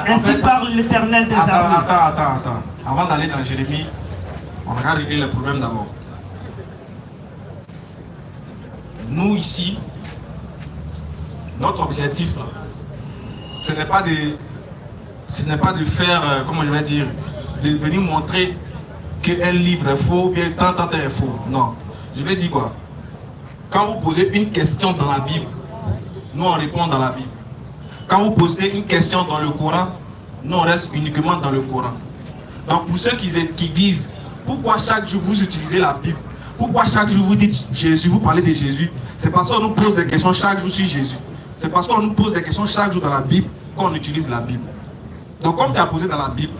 Ainsi parle l'Éternel des armées. Attends. Avant d'aller dans Jérémie, on va régler le problème d'abord. Nous ici, notre objectif, ce n'est pas de faire, comment je vais dire, de venir montrer qu'un livre est faux, bien tant est faux. Non. Je vais dire quoi? Quand vous posez une question dans la Bible, nous on répond dans la Bible. Quand vous posez une question dans le Coran, nous on reste uniquement dans le Coran. Donc pour ceux qui disent pourquoi chaque jour vous utilisez la Bible, pourquoi chaque jour vous dites Jésus, vous parlez de Jésus, c'est parce qu'on nous pose des questions chaque jour sur Jésus. C'est parce qu'on nous pose des questions chaque jour dans la Bible qu'on utilise la Bible. Donc comme tu as posé dans la Bible,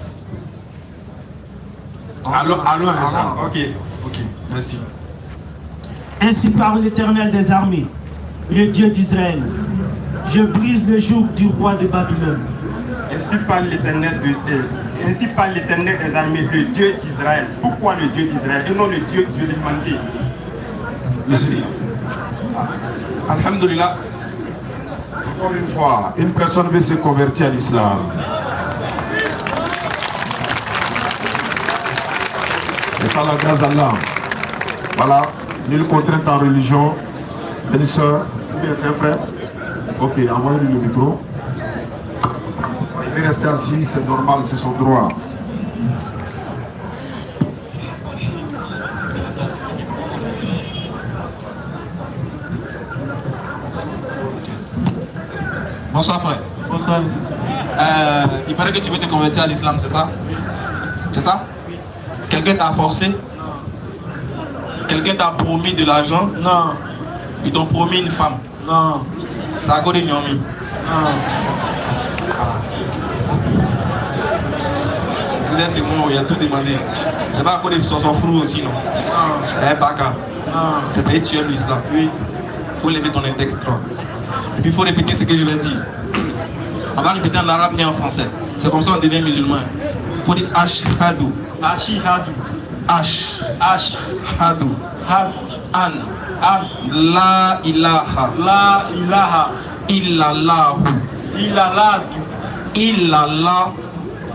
allons à ça. Ok, merci. Ainsi parle l'Éternel des armées, le Dieu d'Israël. Je brise le joug du roi de Babylone. Ainsi parle l'Éternel des armées, le Dieu d'Israël. Pourquoi le Dieu d'Israël et non le Dieu de l'humanité? Merci. Alhamdulillah. Encore une fois, une personne veut se convertir à l'islam. Et ça, la grâce d'Allah. Voilà, nulle contrainte en religion. C'est une soeur, ou bien c'est un frère. Ok, envoyez-lui le micro. Il est resté assis, c'est normal, c'est son droit. Bonsoir frère. Bonsoir. Il paraît que tu veux te convertir à l'islam, c'est ça? C'est ça? Quelqu'un t'a forcé? Quelqu'un t'a promis de l'argent? Non. Ils t'ont promis une femme? Non. Ça a godé Nyomi? Non. Vous êtes témoin, il a tout demandé. C'est pas à cause de son frou aussi, non? Non. Eh, Baka. Non. C'est parce que tu aimes l'islam. Oui. Il faut lever ton index 3. Et puis il faut répéter ce que je vais dire. On va répéter en arabe et en français. C'est comme ça qu'on devient musulman. Il faut dire Ashhadu. Ashihadu. Ashhadu. Had. An. An. La ilaha. La ilaha. Illallahu. Illallah. Illallah.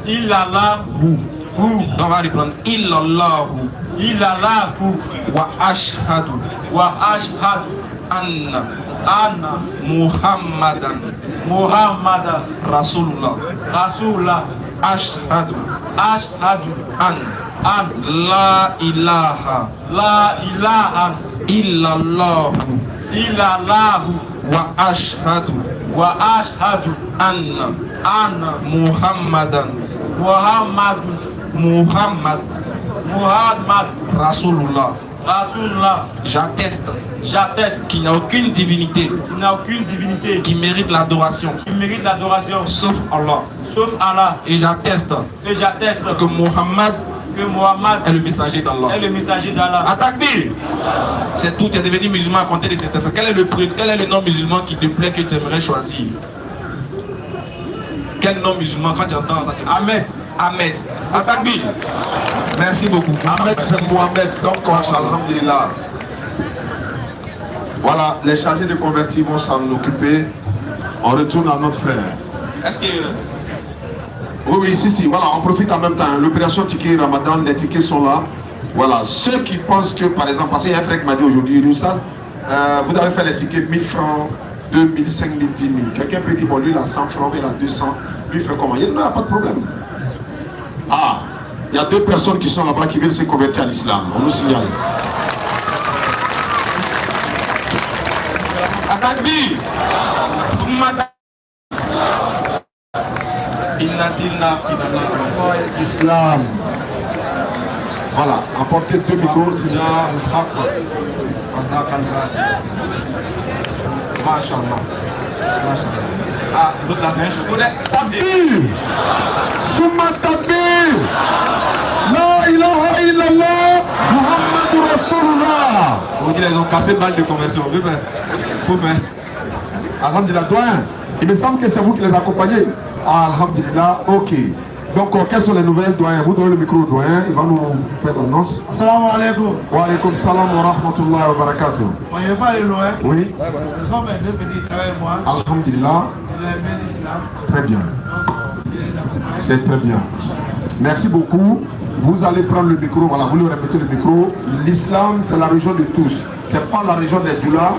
Illallahu. Donc on va reprendre. Illallahu. Illallahu. Wa ashhadu. Wa ashhadu. Anna. Anna. Muhammadan. Muhammadan. Rasulullah. Rasulullah. Ashhadu. Ashhadu. An. An. La ilaha. La ilaha. Illallahu. Illallahu. Wa ashhadu. Wa ashhadu. Anna. Anna. Muhammadan. Muhammadun. Muhammad. Muhammad. Rasulullah. Rasulullah. J'atteste J'atteste qu'il n'y a aucune divinité qu'il n'y a aucune divinité qui mérite l'adoration qui mérite l'adoration sauf Allah. sauf Allah. Et j'atteste Et j'atteste que Muhammad que Muhammad est le messager d'Allah. est le messager d'Allah. Atakbir. C'est tout, tu es devenu musulman à compter de cet instant. Quel est le nom musulman qui te plaît, que tu aimerais choisir? Quel nom musulman quand tu entends ça? Ahmed. Ahmed. Atakbir. Merci beaucoup. Ahmed, c'est Mohamed. Donc, alhamdulillah. Voilà, les chargés de convertis vont s'en occuper. On retourne à notre frère. Est-ce que... Oui, si, voilà, on profite en même temps. L'opération Ticket Ramadan, les tickets sont là. Voilà, ceux qui pensent que, par exemple, parce qu'il y a un frère qui m'a dit aujourd'hui, Roussa, vous avez fait les tickets 1000 francs, 2000, 5000, 10 000. Quelqu'un peut dire, bon, lui, il a 100 francs, il a 200. Lui, il fait comment? Il n'y a pas de problème. Ah, il y a 2 personnes qui sont là-bas qui veulent se convertir à l'islam. On nous signale. Atakbir. Islam. Voilà, apportez 2 micros. Ah, l'autre là, c'est un chocolat. Takbir. Summa takbir. La ilaha illallah. Muhammadur Rasulullah. On dit qu'ils ont cassé balle de conversion. Faut faire. Alhamdulillah, doyen. Il me semble que c'est vous qui les accompagnez. Ah, alhamdulillah, ok. Donc, quelles sont les nouvelles, doyen? Vous donnez le micro au doyen, il va nous faire l'annonce. Assalamu alaikum. Wa alaikum salam wa rahmatullahi wa barakatuh. On n'est pas loin. Oui. Ce sont mes 2 petits frères et moi. Alhamdulillah. Ils aiment l'islam. Très bien. Donc, ils les accompagnent. C'est très bien. Merci beaucoup. Vous allez prendre le micro, voilà, vous le répétez le micro. L'islam, c'est la religion de tous. C'est pas la religion des Djoula.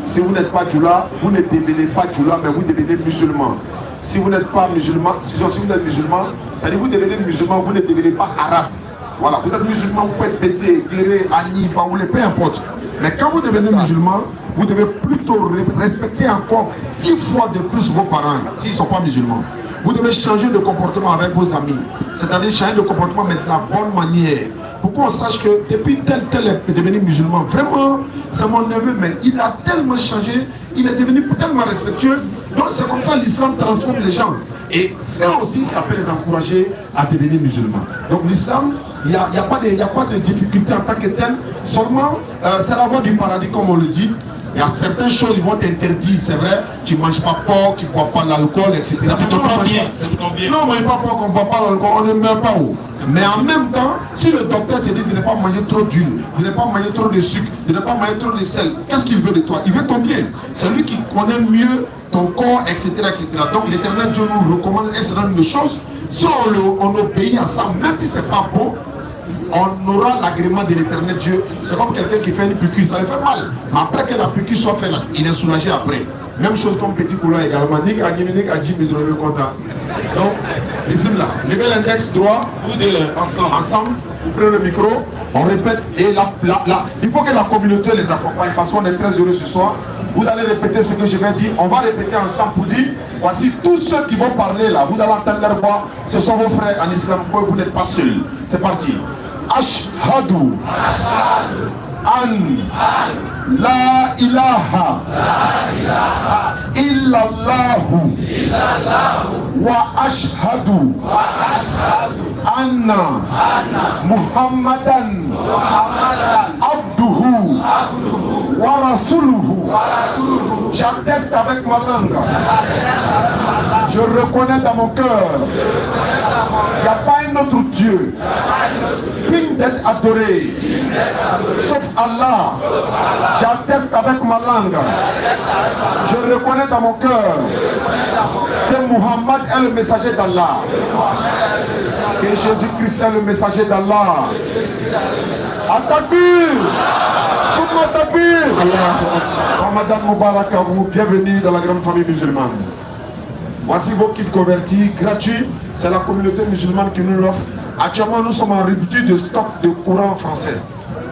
Si vous n'êtes pas Djoula, vous ne devenez pas Djoula, mais vous devenez musulman. Si vous n'êtes pas musulman, si vous êtes musulman, c'est-à-dire vous devenez musulman, vous ne devenez pas arabe. Voilà, vous êtes musulman, vous pouvez être Bété, Guéré, Ani, Baoulé, peu importe. Mais quand vous devenez musulman, vous devez plutôt respecter encore 10 fois de plus vos parents, s'ils ne sont pas musulmans. Vous devez changer de comportement avec vos amis. C'est-à-dire changer de comportement maintenant, bonne manière. Pour qu'on sache que depuis tel est devenu musulman, vraiment, c'est mon neveu, mais il a tellement changé, il est devenu tellement respectueux. Donc c'est comme ça l'islam transforme les gens. Et ça aussi, ça peut les encourager à devenir musulmans. Donc l'islam, il n'y a pas de difficulté en tant que tel. Seulement, c'est la voie du paradis, comme on le dit. Il y a certaines choses qui vont t'interdire, c'est vrai. Tu ne manges pas porc, tu ne bois pas l'alcool, etc. Ça vous tombe bien. Non, on ne mange pas porc, on ne boit pas l'alcool, on ne meurt pas haut. Mais en même temps, si le docteur te dit de ne pas manger trop d'huile, de ne pas manger trop de sucre, de ne pas manger trop de sel, qu'est-ce qu'il veut de toi? Il veut ton bien. C'est lui qui connaît mieux ton corps, etc. etc. Donc l'Éternel Dieu nous recommande un certain nombre de choses. Si on obéit à ça, même si ce n'est pas bon, on aura l'agrément de l'Éternel Dieu. C'est comme quelqu'un qui fait une piqûre, ça lui fait mal. Mais après que la piqûre soit faite, il est soulagé après. Même chose comme Petit Coulon également. Nick a dit, mais je le content. Donc, bismillah. Levez l'index droit. Vous deux, ensemble. Ensemble, vous prenez le micro, on répète. Et il faut que la communauté les accompagne parce qu'on est très heureux ce soir. Vous allez répéter ce que je vais dire. On va répéter ensemble pour dire, voici tous ceux qui vont parler là. Vous allez entendre leur voix. Ce sont vos frères en islam. Vous n'êtes pas seuls. C'est parti. Ashhadu an la ilaha illallahu wa ashhadu anna muhammadan abduhu wa rasuluhu. J'atteste avec ma langue. Je reconnais dans mon cœur qu'il n'y a pas un autre Dieu digne d'être adoré sauf Allah. J'atteste avec ma langue. Je reconnais dans mon cœur que Muhammad est le messager d'Allah, que Jésus-Christ est le messager d'Allah. Atakbir, Souma Takbir. Ramadan Mubarak à vous, bienvenue dans la grande famille musulmane. Voici vos kits convertis gratuits. C'est la communauté musulmane qui nous l'offre. Actuellement, nous sommes en rupture de stock de Coran français.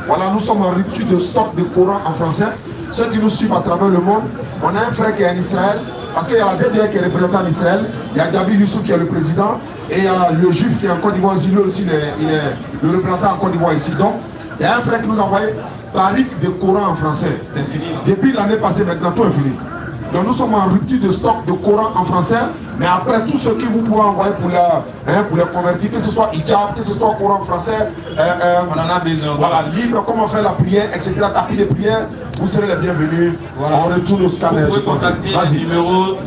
Voilà, nous sommes en rupture de stock de Coran en français. Ceux qui nous suivent à travers le monde, on a un frère qui est en Israël, parce qu'il y a la DDR qui est représentant en Israël, il y a Gabi Youssouf qui est le président, et il y a le juif qui est en Côte d'Ivoire, lui aussi il est le représentant en Côte d'Ivoire ici. Donc, il y a un frère qui nous a envoyé Tariq de Coran en français. Depuis l'année passée, maintenant, tout est fini. Donc nous sommes en rupture de stock de Coran en français, mais après tout ce que vous pouvez envoyer pour les convertir, que ce soit hijab, que ce soit Coran français, on en a besoin. Voilà, libre, comment faire la prière, etc. Tapis de prière, vous serez les bienvenus. Voilà. On retourne au scanner. Vous pouvez contacter le numéro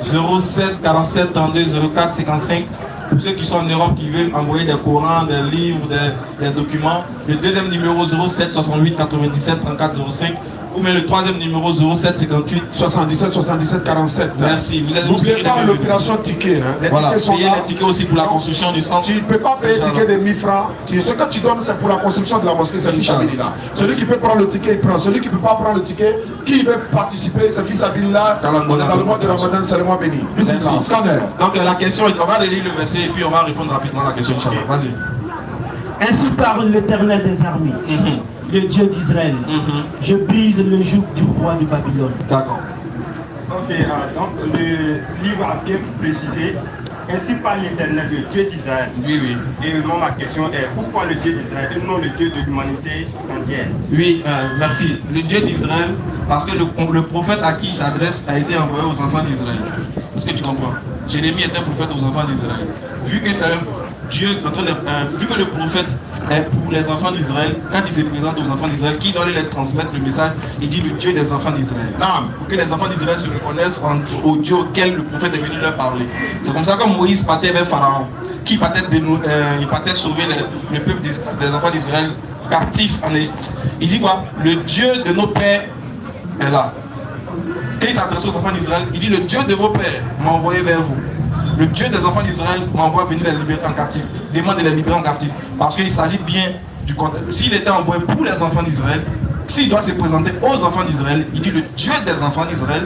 07 47 32 04 55. Pour ceux qui sont en Europe, qui veulent envoyer des Corans, des livres, des documents. Le deuxième numéro 07 68 97 34 05. Ou bien le troisième numéro 07 58 77 77 47. Merci. Vous êtes n'oubliez pas l'opération ticket. Hein. Les voilà. tickets sont payez là. les tickets aussi pour la construction du centre. Tu ne peux pas payer le ticket de 1000 francs. Ce que tu donnes, c'est pour la construction de la mosquée. C'est Fisabilillah. Celui qui peut prendre le ticket, il prend. Celui qui ne peut pas prendre le ticket, qui veut participer, c'est Fisabilillah. Dans le mois de Ramadan, c'est le mois béni. Merci. Scanner. Donc la question, on va lire le verset et puis on va répondre rapidement à la question. Vas-y. Ainsi parle l'Éternel des armées, le Dieu d'Israël. Je brise le joug du roi de Babylone. D'accord. Ok, donc le livre a bien précisé, ainsi parle l'Éternel, le Dieu d'Israël. Oui, oui. Et moi, ma question est, pourquoi le Dieu d'Israël et non le Dieu de l'humanité entière? Oui, merci. Le Dieu d'Israël, parce que le prophète à qui il s'adresse a été envoyé aux enfants d'Israël. Est-ce que tu comprends? Jérémie est un prophète aux enfants d'Israël. Vu que c'est un Dieu, vu que le prophète est pour les enfants d'Israël, quand il se présente aux enfants d'Israël, qui doit leur transmettre le message, il dit le Dieu des enfants d'Israël. Pour que les enfants d'Israël se reconnaissent au Dieu auquel le prophète est venu leur parler. C'est comme ça que Moïse partait vers Pharaon, qui partait, il partait sauver le peuple des enfants d'Israël captifs en Égypte. Il dit quoi? Le Dieu de nos pères est là. Quand il s'adresse aux enfants d'Israël, il dit le Dieu de vos pères m'a envoyé vers vous. Le Dieu des enfants d'Israël m'envoie venir les libérer en captif. Demande de les libérer en captif. Parce qu'il s'agit bien du contexte. S'il était envoyé pour les enfants d'Israël, s'il doit se présenter aux enfants d'Israël, il dit le Dieu des enfants d'Israël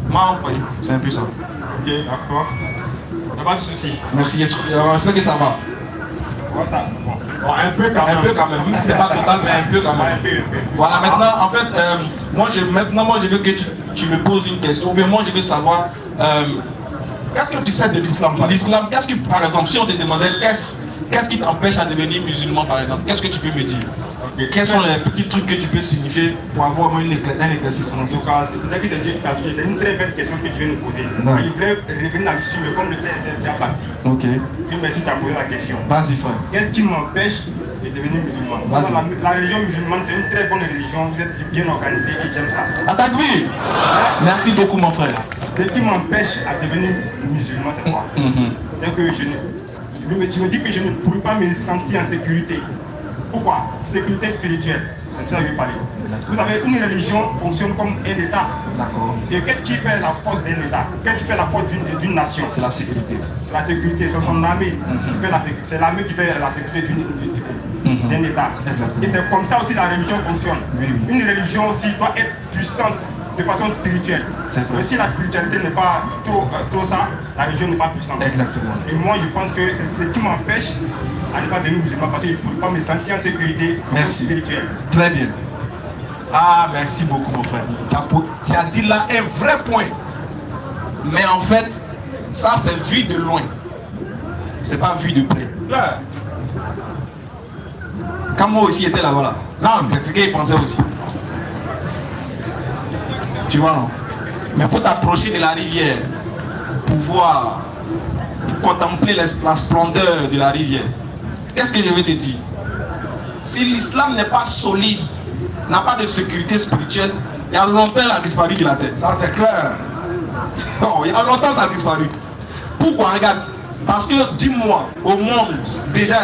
m'a envoyé. C'est un peu ça. Ok, d'accord. Il n'y a pas de souci. Merci. J'espère que ça va. Ouais, ça, c'est bon. Bon, un peu quand même. Un peu quand même. Même si c'est pas total, mais un peu quand même. Voilà, maintenant, en fait, moi je veux que tu me poses une question. Mais moi, je veux savoir. Qu'est-ce que tu sais de l'islam? L'islam, qu'est-ce que, par exemple, si on te demandait qu'est-ce qui t'empêche à devenir musulman, par exemple, qu'est-ce que tu peux me dire? Quels sont les petits trucs que tu peux signifier pour avoir un éclaircissement? En tout cas, c'est Dieu qui t'a touché. C'est une très belle question que tu viens de poser. Non. Il voulait revenir là-dessus, mais comme le temps est déjà parti. Ok. Dieu merci, tu as posé la question. Vas-y, frère. Qu'est-ce qui m'empêche de devenir musulman? La religion musulmane, c'est une très bonne religion. Vous êtes bien organisé et j'aime ça. Attaque-lui. Merci beaucoup, mon frère. Ce qui m'empêche à devenir musulman, c'est quoi? C'est que je me dis que je ne pourrais pas me sentir en sécurité. Pourquoi? Sécurité spirituelle. C'est ça que je vais parler. Vous savez, une religion fonctionne comme un État. D'accord. Et qu'est-ce qui fait la force d'un État? Qu'est-ce qui fait la force d'une nation? C'est la sécurité. C'est la sécurité, c'est son armée. C'est l'armée qui fait la sécurité d'un État. Exactement. Et c'est comme ça aussi la religion fonctionne. Oui, oui. Une religion aussi doit être puissante de façon spirituelle. Mais si la spiritualité n'est pas trop ça, la religion n'est pas puissante. Exactement. Et moi, je pense que c'est ce qui m'empêche à ne pas devenir musulman parce qu'il ne faut pas me sentir en sécurité spirituelle. Très bien. Ah, merci beaucoup, mon frère. Tu as dit là un vrai point. Mais en fait, ça, c'est vu de loin. C'est pas vu de près. Quand moi aussi j'étais là-bas, c'est ce qu'il pensait aussi. Tu vois, non? Mais pour t'approcher de la rivière, pour voir, pour contempler la splendeur de la rivière, qu'est-ce que je vais te dire? Si l'islam n'est pas solide, n'a pas de sécurité spirituelle, il y a longtemps il a disparu de la terre. Ça c'est clair. Non, il y a longtemps ça a disparu. Pourquoi? Regarde. Parce que dis-moi, au monde, déjà,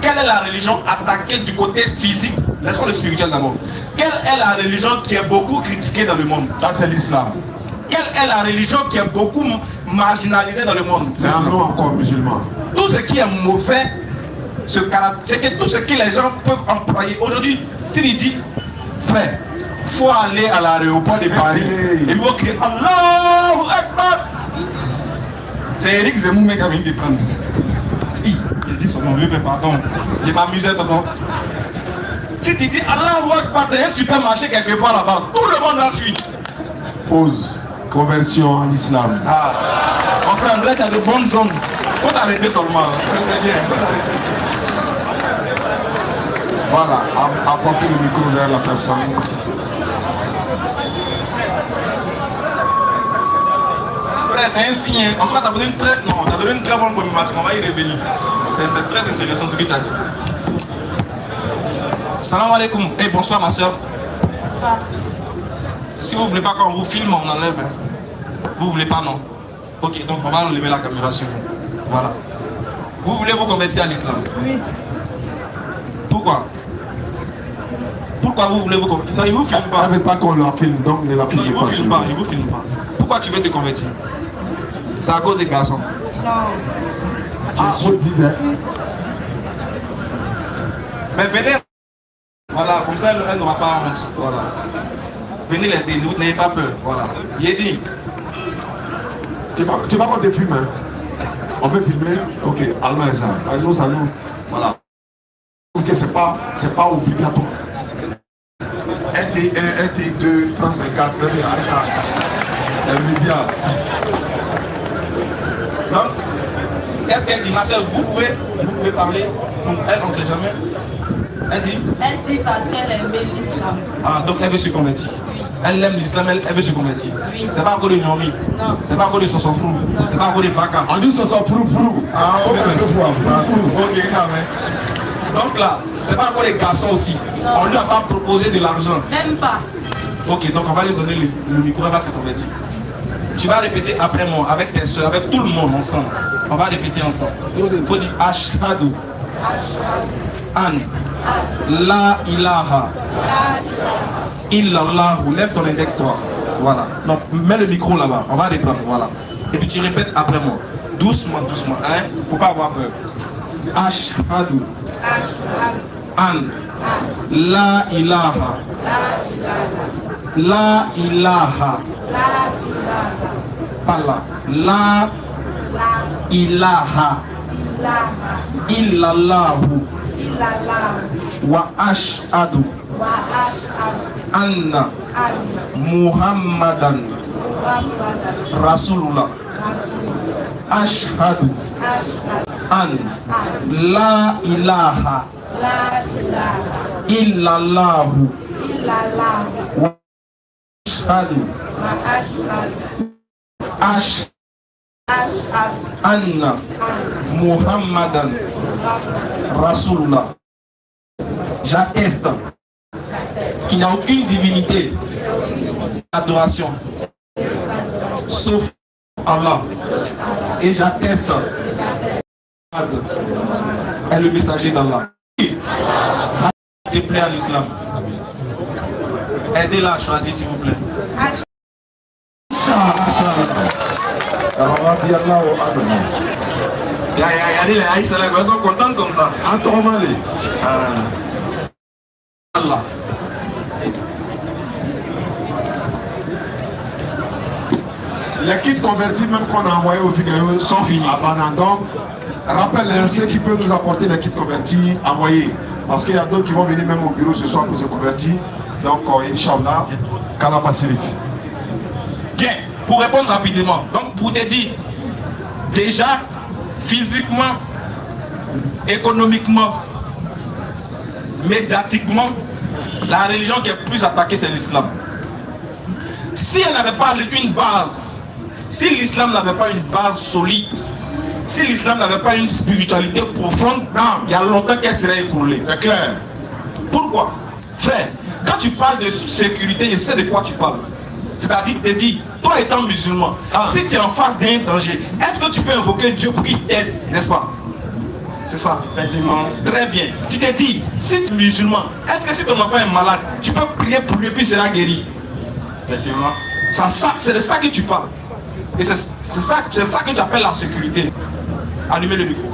quelle est la religion attaquée du côté physique? Laissons le spirituel d'abord. Quelle est la religion qui est beaucoup critiquée dans le monde? Ça c'est l'islam. Quelle est la religion qui est beaucoup marginalisée dans le monde? C'est nous encore musulmans. Tout ce qui est mauvais, c'est que tout ce que les gens peuvent employer. Aujourd'hui, s'il dit, frère, il faut aller à l'aéroport de Paris, et il faut crier Allahu Akbar. C'est Eric Zemmour qui a venu de prendre. Il dit son nom, mais pardon. Il m'amusait, tonton. Si tu dis Allahu Akbar, t'as un supermarché quelque part là-bas, tout le monde va fuir. Pause. Conversion en islam. Ah. Mon frère André, tu as de bonnes ondes. Faut t'arrêter seulement. C'est bien. Voilà, apportez le micro vers la personne. C'est un signe. En tout cas, tu as donné une très bonne problématique. On va y revenir. C'est très intéressant ce que tu as dit. Salam alaikum. Hey, bonsoir ma soeur. Si vous ne voulez pas qu'on vous filme, on enlève. Hein. Vous ne voulez pas, non? Ok, donc on va enlever la caméra sur vous. Voilà. Vous voulez vous convertir à l'islam? Oui. Pourquoi? Pourquoi vous voulez vous convertir? Non, il ne vous filme pas. Il ne veut pas qu'on la filme, donc ne la filme pas. Il ne vous filme pas, il ne vous filme pas. Pourquoi tu veux te convertir? C'est à cause des garçons. Non. Ah, on dit d'être. Mais venez. Voilà, comme ça elle n'aura pas honte. Voilà. Venez l'aider, n'ayez pas peur. Voilà. Il est dit. Tu vas pas te filmer. On peut filmer? Ok, allons ça. Allons ça nous. Voilà. Ok, c'est pas obligatoire. RT1, RT2, France 24, les médias. Donc, qu'est-ce qu'elle dit, ma soeur? Vous pouvez parler. Elle, on ne sait jamais. Elle dit? Elle dit parce qu'elle aime l'islam. Ah, donc elle veut se convertir. Oui. Elle aime l'islam, elle veut se convertir. Oui. C'est pas encore de Nomi. Non. C'est pas encore de Sosofrou. C'est pas encore de Baka. On dit Sosofrou. Ah, ok. Ok, non, mais. Donc là, c'est pas encore les garçons aussi. Non. On lui a pas proposé de l'argent. Même pas. Ok, donc on va lui donner le micro, elle va se convertir. Tu vas répéter après moi, avec tes soeurs, avec tout le monde ensemble. On va répéter ensemble. Il faut dire Ashhadu An La ilaha illallah. Lève ton index toi. Voilà. Donc mets le micro là-bas. On va reprendre. Voilà. Et puis tu répètes après moi. Doucement, doucement. Hein? Faut pas avoir peur. Ashhadu An La ilaha La ilaha Allah. La ilaha illallahu wa ashhadu anna Muhammadan Rasulullah. Ashhadu an la ilaha illallahu wa ashhadu anna Muhammadan Rasulullah. J'atteste qu'il n'y a aucune divinité d'adoration sauf Allah. Et j'atteste est le messager d'Allah. Te plaît à l'islam. Aidez-la à choisir s'il vous plaît. Regardez les Aïcha, elles sont contentes comme ça. Allah. les kits convertis même qu'on a envoyés au Figaro sont finis. Donc, rappelle ceux qui peuvent nous apporter les kits convertis, envoyés. Parce qu'il y a d'autres qui vont venir même au bureau ce soir pour se convertir. Donc, Inch'Allah, qu'Allah facilite. Bien, pour répondre rapidement, donc pour te dire, déjà, physiquement, économiquement, médiatiquement, la religion qui est plus attaquée, c'est l'islam. Si elle n'avait pas une base, si l'islam n'avait pas une base solide, si l'islam n'avait pas une spiritualité profonde, il y a longtemps qu'elle serait écroulée. C'est clair. Pourquoi? Frère, quand tu parles de sécurité, je sais de quoi tu parles. C'est-à-dire, tu te dis, toi étant musulman, si tu es en face d'un danger, est-ce que tu peux invoquer Dieu pour qu'il t'aide, n'est-ce pas? C'est ça. Effectivement. Très bien. Tu te dis, si tu es musulman, est-ce que si ton enfant est malade, tu peux prier pour lui puis il sera guéri? Effectivement. C'est de ça que tu parles. Et c'est ça que tu appelles la sécurité. Allumez le micro.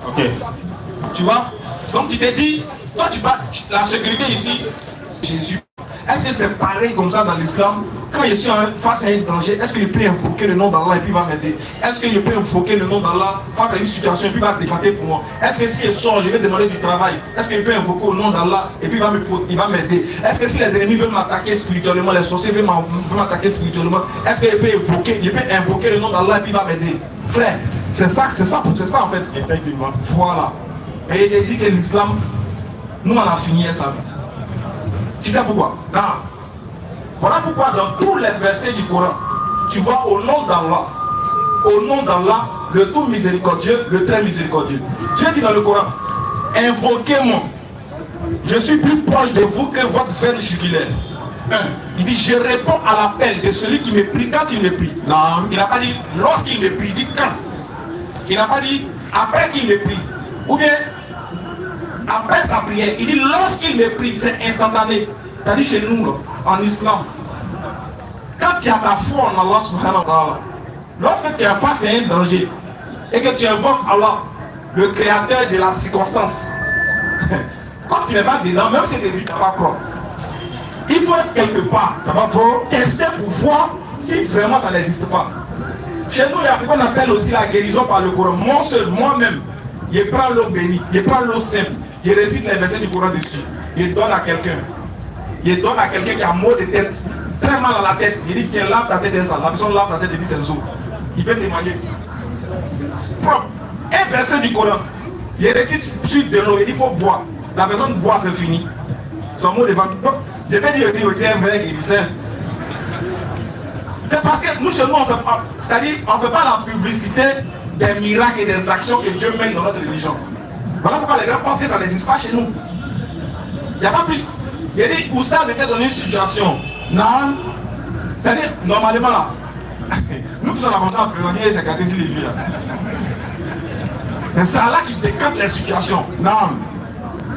Ok. Tu vois? Donc tu te dis, toi tu parles, la sécurité ici, Jésus. Est-ce que c'est pareil comme ça dans l'islam? Quand je suis face à un danger, est-ce que je peux invoquer le nom d'Allah et puis il va m'aider? Est-ce que je peux invoquer le nom d'Allah face à une situation et puis il va décanter pour moi? Est-ce que si je sors, je vais demander du travail? Est-ce que je peux invoquer le nom d'Allah et puis il va m'aider? Est-ce que si les ennemis veulent m'attaquer spirituellement, les sorciers veulent m'attaquer spirituellement, est-ce que je peux invoquer le nom d'Allah et puis il va m'aider? Frère, c'est ça en fait. Effectivement. Voilà. Et il dit que l'islam, nous on a fini ça. Tu sais pourquoi? Non. Voilà pourquoi dans tous les versets du Coran, tu vois au nom d'Allah, le tout miséricordieux, le très miséricordieux. Dieu dit dans le Coran, invoquez-moi. Je suis plus proche de vous que votre veine jugulaire. Il dit, je réponds à l'appel de celui qui me prie quand il me prie. Non. Il n'a pas dit lorsqu'il me prie, il dit quand. Il n'a pas dit après qu'il me prie. Ou bien après sa prière. Il dit lorsqu'il me prie, c'est instantané. C'est-à-dire chez nous, là, en islam, quand tu as ta foi en Allah subhanahu wa ta'ala, lorsque tu es face à un danger et que tu invoques Allah, le créateur de la circonstance, quand tu n'es pas dedans, même si tu te dis que tu n'as pas foi, il faut être quelque part, ça va faut tester pour voir si vraiment ça n'existe pas. Chez nous, il y a ce qu'on appelle aussi la guérison par le Coran. Moi-même, je prends l'eau bénie, je prends l'eau simple, je récite les versets du Coran dessus, je donne à quelqu'un. Je donne à quelqu'un qui a mot de tête, très mal à la tête. Il dit tiens, lave ta tête et ça. La personne lave ta tête et dit c'est le zoo. Il peut témoigner. Propre. Un verset du Coran. Je récite suite de l'eau, il dit il faut boire. La personne boit, c'est fini. Son mot de vente. Je peux dire aussi un vrai guérisseur. C'est parce que nous chez nous, on ne fait pas la publicité des miracles et des actions que Dieu mène dans notre religion. Voilà pourquoi les gens pensent que ça n'existe pas chez nous. Il n'y a pas plus. Il a dit, Oustaz était dans une situation. Non. C'est-à-dire, normalement là, nous qui sommes avancés à présenter, c'est qu'à décider les vies là. Mais c'est Allah qui décante les situations. Non.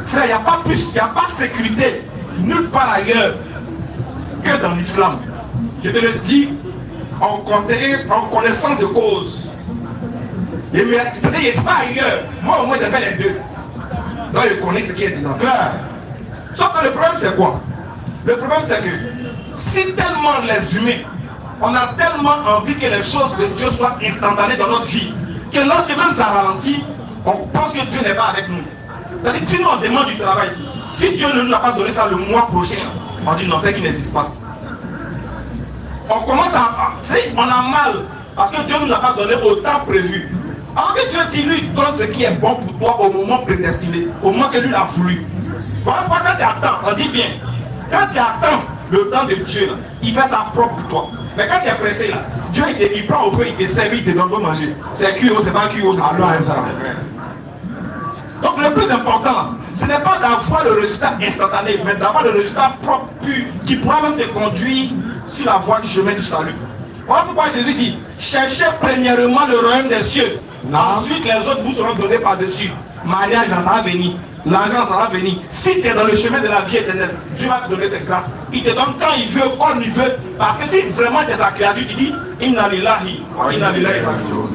Frère, il n'y a pas plus, il n'y a pas de sécurité nulle part ailleurs que dans l'islam. Je te le dis en connaissance de cause. C'est-à-dire, il n'est pas ailleurs. Moi au moins j'ai fait les deux. Donc je connais ce qui est dedans. Sauf que le problème c'est quoi? Le problème c'est que si tellement les humains, on a tellement envie que les choses de Dieu soient instantanées dans notre vie, que lorsque même ça ralentit, on pense que Dieu n'est pas avec nous. C'est-à-dire que si nous on demande du travail, si Dieu ne nous a pas donné ça le mois prochain, on dit non, c'est qu'il n'existe pas. On commence on a mal parce que Dieu ne nous a pas donné au temps prévu. Alors que Dieu dit lui donne ce qui est bon pour toi au moment prédestiné, au moment que lui l'a voulu. Voilà pourquoi quand tu attends, on dit bien, quand tu attends le temps de Dieu, là, il fait ça propre pour toi. Mais quand tu es pressé là, Dieu il prend au feu, il te servi, il te donne de manger. C'est QO, c'est pas QO, c'est ça. Donc le plus important là, ce n'est pas d'avoir le résultat instantané, mais d'avoir le résultat propre, pur, qui pourra même te conduire sur la voie du chemin du salut. Voilà pourquoi Jésus dit, cherchez premièrement le royaume des cieux. Ensuite les autres vous seront donnés par-dessus. Mariage, ça va venir. L'argent, ça va venir. Si tu es dans le chemin de la vie éternelle, Dieu va te donner cette grâce. Il te donne quand il veut, comme il veut. Parce que si vraiment tu es sa créature, tu dis Inna lillahi wa inna ilayhi raji'un.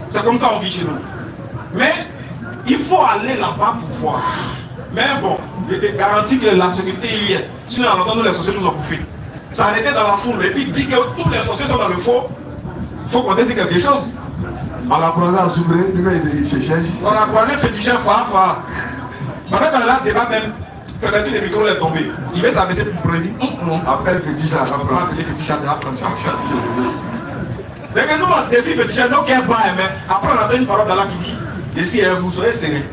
C'est comme ça on vit chez nous. Mais il faut aller là-bas pour voir. Mais bon, Je te garantis que la sécurité il y est. Sinon, en entendant les sorciers nous ont bouffé. Ça arrêtait dans la foule. Et puis il dit que tous les sorciers sont dans le faux. Il faut compter sur quelque chose. On a croisé à Soubré, lui-même il se cherche. On a croisé féticheur fois. Mais même dans là, débat même, Frédéric le micro est tombé. Il veut s'abaisser pour prévenir. Après le féticheur, ça va appeler féticheur de la planche. Dès que nous on défie féticheur, donc il y a pas mais après on entend une parole d'Allah qui dit ici vous soyez serrés.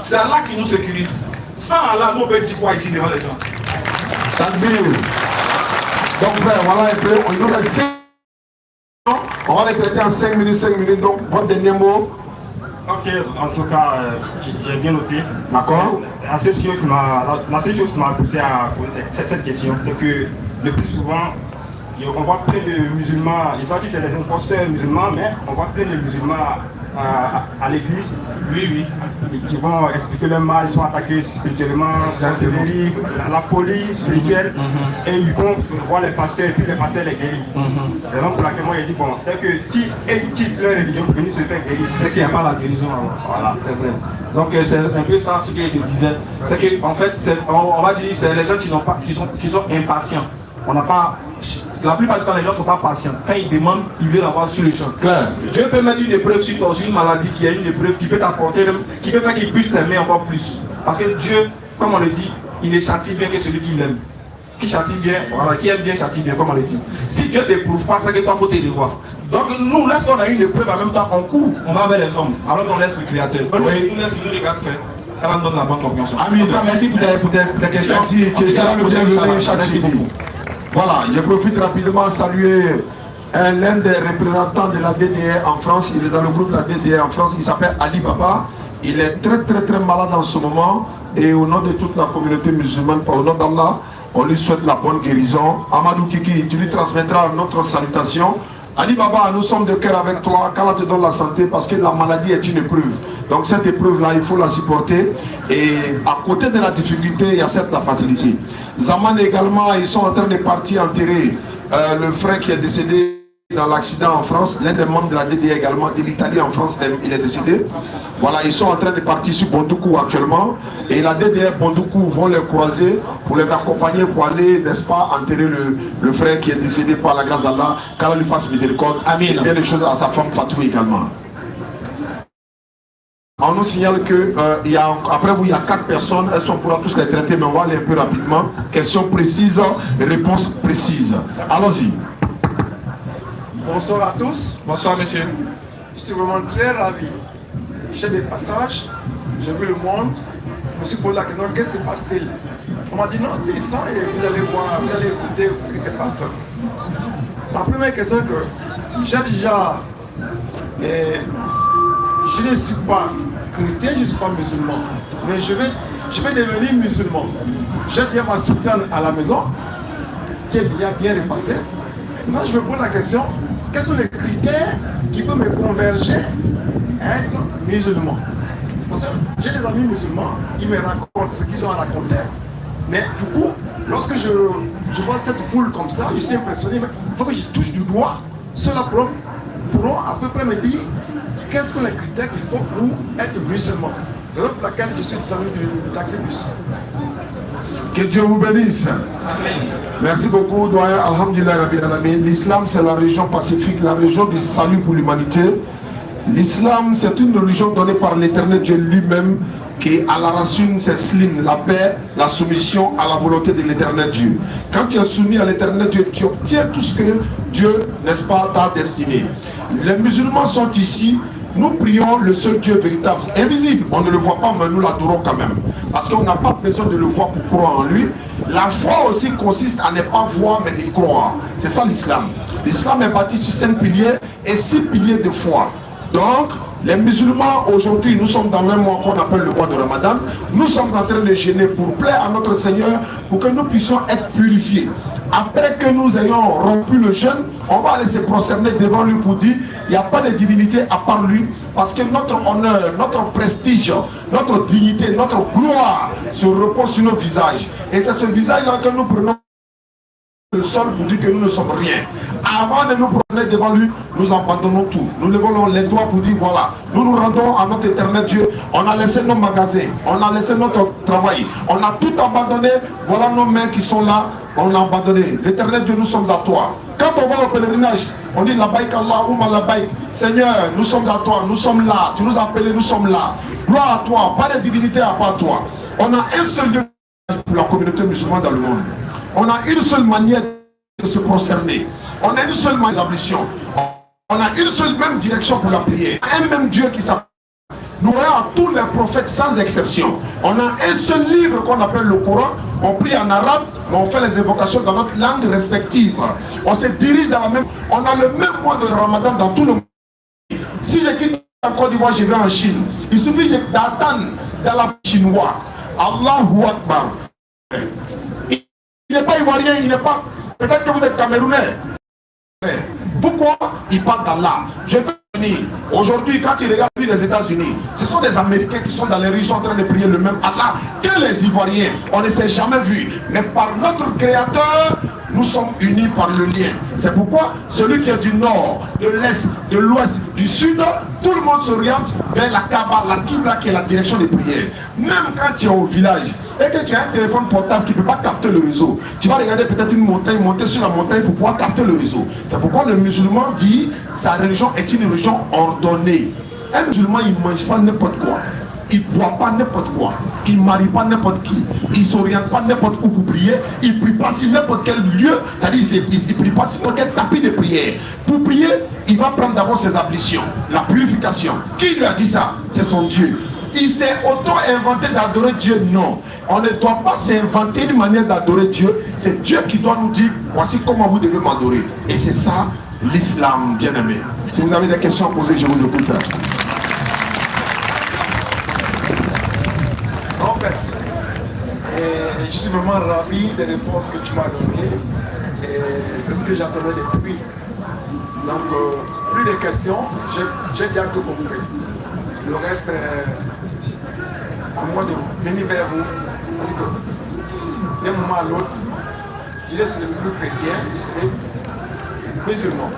C'est Allah qui nous sécurise. Sans Allah, nous on peut dire quoi ici devant les gens. Donc frère, voilà un peu, on nous laisse 5 minutes. On va les traiter en 5 minutes, donc votre dernier mot. Ok, en tout cas, j'ai bien noté. D'accord. La seule chose qui m'a poussé à poser cette question, c'est que le plus souvent, on voit plein de musulmans, les sorties c'est les imposteurs musulmans, mais on voit plein de musulmans à l'église, qui vont expliquer leur mal, ils sont attaqués spirituellement, la folie spirituelle, et ils vont voir les pasteurs, et puis les pasteurs les guérissent. Raison pour laquelle moi j'ai dit, bon, c'est que si ils quittent leur religion pour venir se faire guérir, c'est qu'il n'y a pas la guérison. Voilà, c'est vrai. Donc c'est un peu ça ce qu'il disait. C'est qu'en fait, on va dire c'est les gens qui sont impatients. On n'a pas. La plupart du temps, les gens ne sont pas patients. Quand ils demandent, ils veulent avoir sur le champ. Claire. Dieu peut mettre une épreuve sur toi, sur une maladie qui est une épreuve qui peut t'apporter, qui peut faire qu'il puisse t'aimer encore plus. Parce que Dieu, comme on le dit, il ne châtie bien que celui qui l'aime. Qui châtie bien, voilà, qui aime bien châtie bien, comme on le dit. Si Dieu ne t'éprouve pas, c'est que toi, il faut te revoir. Donc nous, lorsqu'on a une épreuve, en même temps, on court, on va vers les hommes. Alors qu'on laisse le Créateur. On nous laisse, il nous regarde faire. Quand on donne la bonne compréhension. Amin. Merci pour tes questions. Merci beaucoup. Voilà, je profite rapidement de saluer l'un des représentants de la DDR en France. Il est dans le groupe de la DDR en France, il s'appelle Ali Baba. Il est très malade en ce moment. Et au nom de toute la communauté musulmane, au nom d'Allah, on lui souhaite la bonne guérison. Amadou Kiki, tu lui transmettras notre salutation. Ali Baba, nous sommes de cœur avec toi. qu'Allah te donne la santé parce que la maladie est une épreuve. Donc cette épreuve-là, il faut la supporter. Et à côté de la difficulté, il y a certes la facilité. Zaman également, ils sont en train de partir enterrer le frère qui est décédé dans l'accident en France. L'un des membres de la DDA également, de l'Italie en France, il est décédé. Voilà, ils sont en train de partir sur Bondoukou actuellement. Et la DDA Bondoukou vont les croiser pour les accompagner pour aller, n'est-ce pas, enterrer le frère qui est décédé par la grâce d'Allah. Qu'Allah lui fasse miséricorde. Amin. Et bien les choses à sa femme Fatou également. On nous signale que après vous, il y a 4 personnes, elles sont pour tous les traiter, mais on va aller un peu rapidement. Questions précises, réponses précises. Allons-y. Bonsoir à tous. Bonsoir monsieur. Je suis vraiment très ravi. J'ai des passages, j'ai vu le monde. Je me suis posé la question, qu'est-ce qui se passe-t-il? On m'a dit non, descends et vous allez voir, vous allez écouter ce qui se passe. La première question est que j'ai déjà... je ne suis pas chrétien, je ne suis pas musulman. Mais je vais devenir musulman. J'ai déjà ma sultane à la maison, qui est bien repassée. Maintenant, je me pose la question, quels sont les critères qui peuvent me converger à être musulman? Parce que j'ai des amis musulmans, ils me racontent ce qu'ils ont à raconter. Mais du coup, lorsque je vois cette foule comme ça, je suis impressionné, mais il faut que je touche du doigt. Ceux-là pourront à peu près me dire quels sont les critères qu'il faut pour être musulman. C'est pour laquelle je suis descendu du taxi bus. Que Dieu vous bénisse. Merci beaucoup, doyen. Alhamdulillah Rabbil Alamin. L'islam, c'est la religion pacifique, la religion du salut pour l'humanité. L'islam, c'est une religion donnée par l'éternel Dieu lui-même, qui à la racine, c'est slim, la paix, la soumission à la volonté de l'éternel Dieu. Quand tu es soumis à l'éternel Dieu, tu obtiens tout ce que Dieu, n'est-ce pas, t'a destiné. Les musulmans sont ici. Nous prions le seul Dieu véritable, invisible. On ne le voit pas, mais nous l'adorons quand même. Parce qu'on n'a pas besoin de le voir pour croire en lui. La foi aussi consiste à ne pas voir, mais de croire. C'est ça l'islam. L'islam est bâti sur 5 piliers et 6 piliers de foi. Donc, les musulmans, aujourd'hui, nous sommes dans un mois qu'on appelle le mois de Ramadan. Nous sommes en train de jeûner pour plaire à notre Seigneur, pour que nous puissions être purifiés. Après que nous ayons rompu le jeûne, on va aller se prosterner devant lui pour dire il n'y a pas de divinité à part lui, parce que notre honneur, notre prestige, notre dignité, notre gloire se repose sur nos visages. Et c'est ce visage-là que nous prenons le sol pour dire que nous ne sommes rien. Avant de nous promener devant lui, nous abandonnons tout. Nous levons les doigts pour dire voilà, nous nous rendons à notre éternel Dieu. On a laissé nos magasins, on a laissé notre travail, on a tout abandonné. Voilà nos mains qui sont là, on a abandonné. L'éternel Dieu, nous sommes à toi. Quand on va au pèlerinage, on dit labaïk Allahumma labaïk. Seigneur, nous sommes à toi, nous sommes là. Tu nous as appelés, nous sommes là. Gloire à toi, pas de divinité à part toi. On a un seul Dieu pour la communauté musulmane dans le monde. On a une seule manière de se concerner. On a une seule manière d'ablution. On a une seule même direction pour la prière. Un même Dieu qui s'appelle. Nous voyons à tous les prophètes sans exception. On a un seul livre qu'on appelle le Coran. On prie en arabe, mais on fait les évocations dans notre langue respective. On se dirige dans la même. On a le même mois de Ramadan dans tout le monde. Si je quitte en Côte d'Ivoire, je vais en Chine. Il suffit d'attendre dans la chinois. Allahu Akbar. Il n'est pas ivoirien, il n'est pas. Peut-être que vous êtes camerounais. Pourquoi il parle d'Allah? Je veux venir. Aujourd'hui, quand il regarde les États-Unis, ce sont des Américains qui sont dans les rues, sont en train de prier le même Allah que les Ivoiriens. On ne s'est jamais vu. Mais par notre Créateur, nous sommes unis par le lien. C'est pourquoi celui qui est du nord, de l'est, de l'ouest, du sud, tout le monde s'oriente vers la Kaaba, la Qibla qui est la direction des prières. Même quand tu es au village et que tu as un téléphone portable qui ne peut pas capter le réseau, tu vas regarder peut-être une montagne, monter sur la montagne pour pouvoir capter le réseau. C'est pourquoi le musulman dit sa religion est une religion ordonnée. Un musulman, il ne mange pas n'importe quoi. Il ne boit pas n'importe quoi. Il ne marie pas n'importe qui. Il ne s'oriente pas n'importe où pour prier. Il ne prie pas sur n'importe quel lieu. C'est-à-dire il ne prie pas sur n'importe quel tapis de prière. Pour prier, il va prendre d'abord ses ablutions, la purification. Qui lui a dit ça? C'est son Dieu. Il s'est auto-inventé d'adorer Dieu? Non. On ne doit pas s'inventer une manière d'adorer Dieu. C'est Dieu qui doit nous dire, voici comment vous devez m'adorer. Et c'est ça l'islam, bien aimé. Si vous avez des questions à poser, je vous écoute. En fait, je suis vraiment ravi des réponses que tu m'as données. C'est ce que j'attendais depuis. Donc, plus de questions, j'ai déjà tout compris. Le reste, à moi de venir vers vous. D'un moment à l'autre, je laisse le plus chrétien, je serai musulman.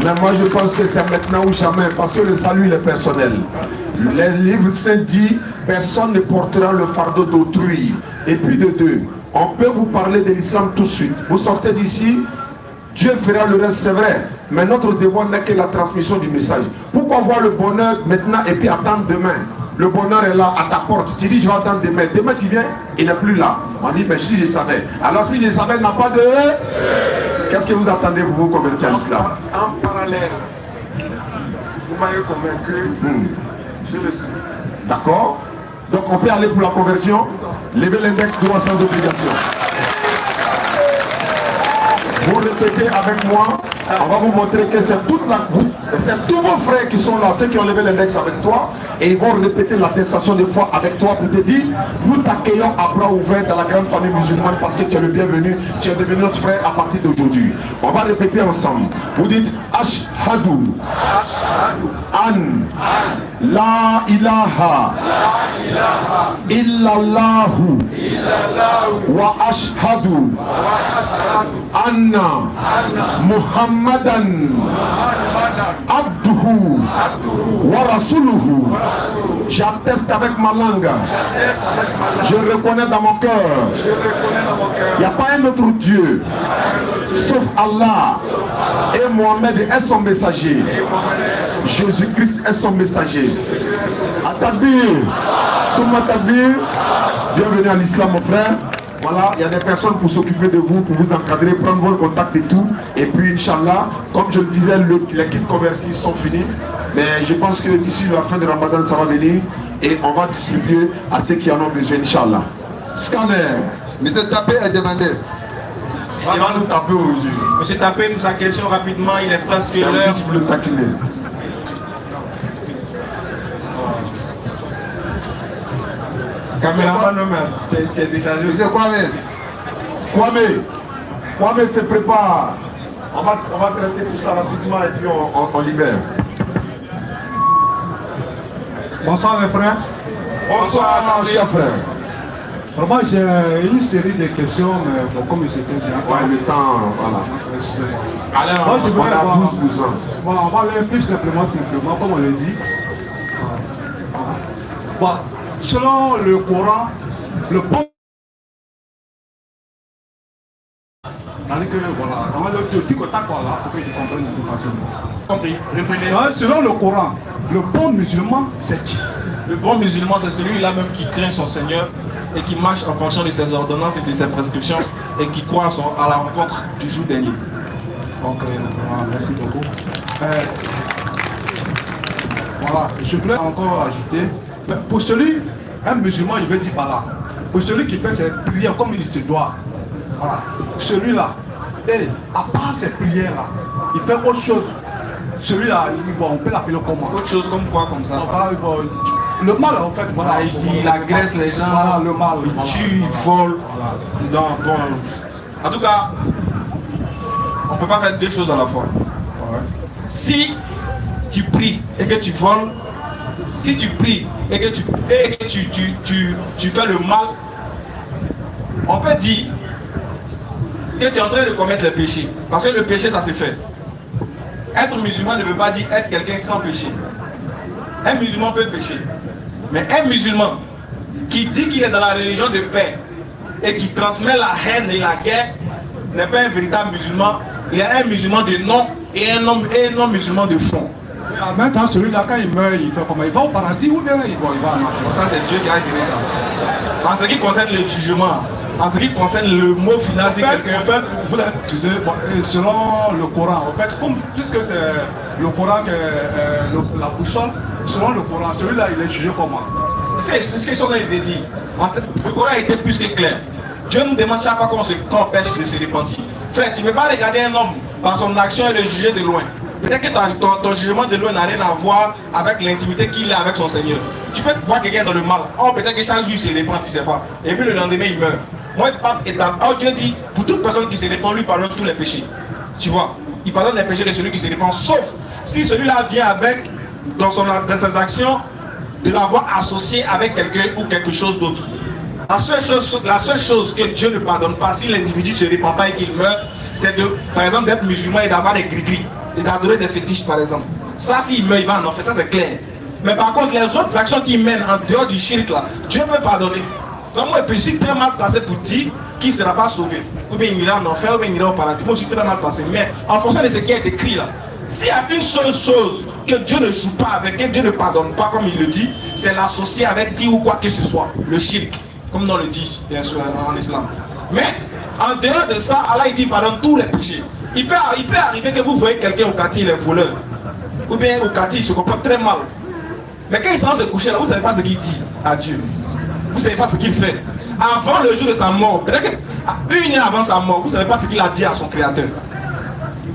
Mais moi je pense que c'est maintenant ou jamais, parce que le salut il est personnel. Les livres saints disent, personne ne portera le fardeau d'autrui. Et puis de deux, on peut vous parler de l'islam tout de suite. Vous sortez d'ici, Dieu fera le reste, c'est vrai. Mais notre devoir n'est que la transmission du message. Pourquoi voir le bonheur maintenant et puis attendre demain? Le bonheur est là à ta porte. Tu dis je vais attendre demain. Demain tu viens, il n'est plus là. On dit mais si je savais. Alors si je savais, il n'a pas de... Qu'est-ce que vous attendez pour vous convertir à l'islam? En parallèle, vous m'avez convaincu, je le suis. D'accord. Donc on peut aller pour la conversion. Levez l'index droit sans obligation. Vous répétez avec moi. On va vous montrer que c'est toute la groupe, c'est tous vos frères qui sont là, ceux qui ont levé l'index avec toi, et ils vont répéter l'attestation de foi avec toi pour te dire, nous t'accueillons à bras ouverts dans la grande famille musulmane parce que tu es le bienvenu, tu es devenu notre frère à partir d'aujourd'hui. On va répéter ensemble. Vous dites Ashhadu an la ilaha illallahu wa ashhadu anna Muhammadan abduhu wa rasuluhu. J'atteste avec ma langue. Je reconnais dans mon cœur. Il n'y a pas un autre Dieu sauf Allah. Et Mohamed est son messager. Jésus-Christ est son messager. Atabir, Souma Tabir, bienvenue à l'islam mon frère. Voilà, il y a des personnes pour s'occuper de vous, pour vous encadrer, prendre vos contacts et tout. Et puis, Inch'Allah, comme je le disais, les kits convertis sont finis. Mais je pense que d'ici la fin de Ramadan, ça va venir. Et on va distribuer à ceux qui en ont besoin, Inch'Allah. Scanner. Monsieur Tapé est demandé. Il va nous taper aujourd'hui. Monsieur Tapé, nous sa question rapidement, il est presque l'heure. C'est le taquiner. Caméraman, t'es déjà joué. Monsieur Kwame se prépare. On va traiter tout ça rapidement et puis on libère. Bonsoir mes frères. Bonsoir, cher frère. Vraiment, j'ai une série de questions, mais bon, comme c'était bien. Ouais, le temps, voilà. Alors, moi, je voulais on a avoir, 12%. bon, on va aller plus simplement, comme on le dit. Voilà. Bon, selon le Coran, le bon. C'est-à-dire que, voilà, vraiment, le petit contact, voilà, pour que je comprenne l'information. Compris. Reprenez. Selon le Coran, le bon musulman, c'est qui? Le bon musulman, c'est celui-là même qui craint son Seigneur et qui marche en fonction de ses ordonnances et de ses prescriptions et qui croit à la rencontre du jour dernier. Ok, voilà, merci beaucoup. Voilà, je voulais encore ajouter, pour celui, un musulman, il veut dire par là, pour celui qui fait ses prières comme il se doit, voilà, celui-là, et à part ces prières-là, il fait autre chose. Celui-là, bon, on peut l'appeler comment? Autre chose comme quoi, comme ça? Bon, le mal, en fait, voilà. Il agresse les gens, voilà, le mal, il voilà. tue, il vole. Voilà. Bon. En tout cas, on ne peut pas faire deux choses à la fois. Ouais. Si tu pries et que tu voles, si tu pries et que tu fais le mal, on peut dire que tu es en train de commettre le péché. Parce que le péché, ça se fait. Être musulman ne veut pas dire être quelqu'un sans péché. Un musulman peut pécher. Mais un musulman qui dit qu'il est dans la religion de paix et qui transmet la haine et la guerre n'est pas un véritable musulman. Il y a un musulman de nom et un non-musulman de fond. En même temps, celui-là, quand il meurt, il fait comment? Il va au paradis ou bien il va en enfer? Ça, c'est Dieu qui a géré ça. En ce qui concerne le jugement, en ce qui concerne le mot final, si quelqu'un... En fait, vous avez, bon, selon le Coran, en fait, comme puisque c'est le Coran qui est la boussole, selon le Coran, celui-là, il est jugé comment? C'est ce que son a été dit. En fait, le Coran a été plus que clair. Dieu nous demande chaque fois qu'on pêche de se repentir. Frère, tu ne peux pas regarder un homme par son action et le juger de loin. Peut-être que ton jugement de loin n'a rien à voir avec l'intimité qu'il a avec son Seigneur. Tu peux voir quelqu'un dans le mal. Oh, peut-être que chaque jour il se répand, tu ne sais pas. Et puis le lendemain il meurt. Moi, Dieu dit, pour toute personne qui se répand, lui pardonne tous les péchés. Tu vois, il pardonne les péchés de celui qui se répand, sauf si celui-là vient avec, dans ses actions, de l'avoir associé avec quelqu'un ou quelque chose d'autre. La seule chose que Dieu ne pardonne pas si l'individu se répand pas et qu'il meurt, c'est de, par exemple, d'être musulman et d'avoir des gris-gris et d'adorer des fétiches, par exemple. Ça, s'il meurt, il va en enfer, ça c'est clair. Mais par contre, les autres actions qu'il mène en dehors du shirk, là, Dieu peut pardonner. Donc moi, je suis très mal placé pour dire qu'il ne sera pas sauvé. Ou bien il ira en enfer, ou bien il ira au paradis. Moi, je suis très mal placé. Mais en fonction de ce qui est écrit là, s'il y a une seule chose que Dieu ne joue pas avec, que Dieu ne pardonne pas, comme il le dit, c'est l'associer avec qui ou quoi que ce soit, le shirk, comme on le dit bien sûr en islam. Mais en dehors de ça, Allah il dit pardonne tous les péchés. Il peut arriver que vous voyez quelqu'un au quartier, il est voleur. Ou bien au quartier, il se comporte très mal. Mais quand il s'en va se coucher là, vous ne savez pas ce qu'il dit à Dieu. Vous ne savez pas ce qu'il fait. Avant le jour de sa mort, peut-être qu'une heure avant sa mort, vous ne savez pas ce qu'il a dit à son créateur.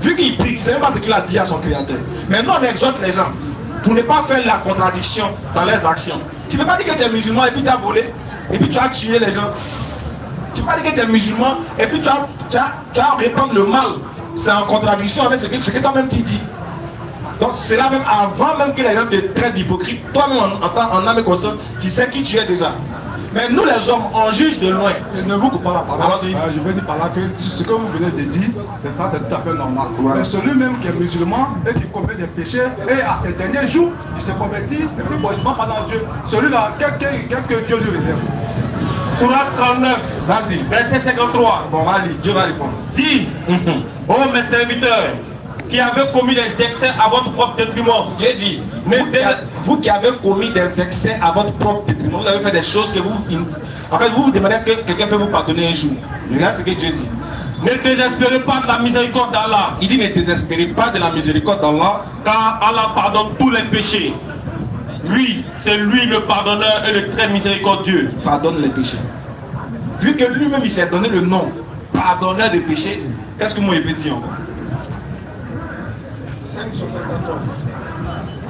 Vu qu'il prie, vous ne savez pas ce qu'il a dit à son créateur. Maintenant, on exhorte les gens pour ne pas faire la contradiction dans leurs actions. Tu ne peux pas dire que tu es musulman et puis tu as volé, et puis tu as tué les gens. Tu ne peux pas dire que tu es musulman et puis tu as répandre le mal. C'est en contradiction avec ce que toi-même tu dis. Donc c'est là même avant même que les gens te traitent d'hypocrite. Toi-même en âme et conscience, tu sais qui tu es déjà. Mais nous les hommes, on juge de loin. Et ne vous coupe pas la parole. Je vais dire par là que ce que vous venez de dire, c'est ça, c'est tout à fait normal. Ouais. Mais celui-même qui est musulman et qui commet des péchés, et à ces derniers jours, il se convertit, et puis bon, il va pendant Dieu. Celui-là, qu'est-ce que Dieu lui réserve? Surat 39, vas-y, verset 53. Bon, Dieu va répondre. Dis, ô mes serviteurs, qui avez commis des excès à votre propre détriment. Dieu dit, vous qui avez commis des excès à votre propre détriment, vous avez fait des choses que vous... En fait, vous vous demandez est-ce que quelqu'un peut vous pardonner un jour. Regarde ce que Dieu dit. Ne désespérez pas de la miséricorde d'Allah. Il dit ne désespérez pas de la miséricorde d'Allah. Car Allah pardonne tous les péchés. Oui, c'est lui le pardonneur et le très miséricordieux. Il pardonne les péchés. Vu que lui-même il s'est donné le nom pardonneur des péchés, qu'est-ce que moi je peux dire encore?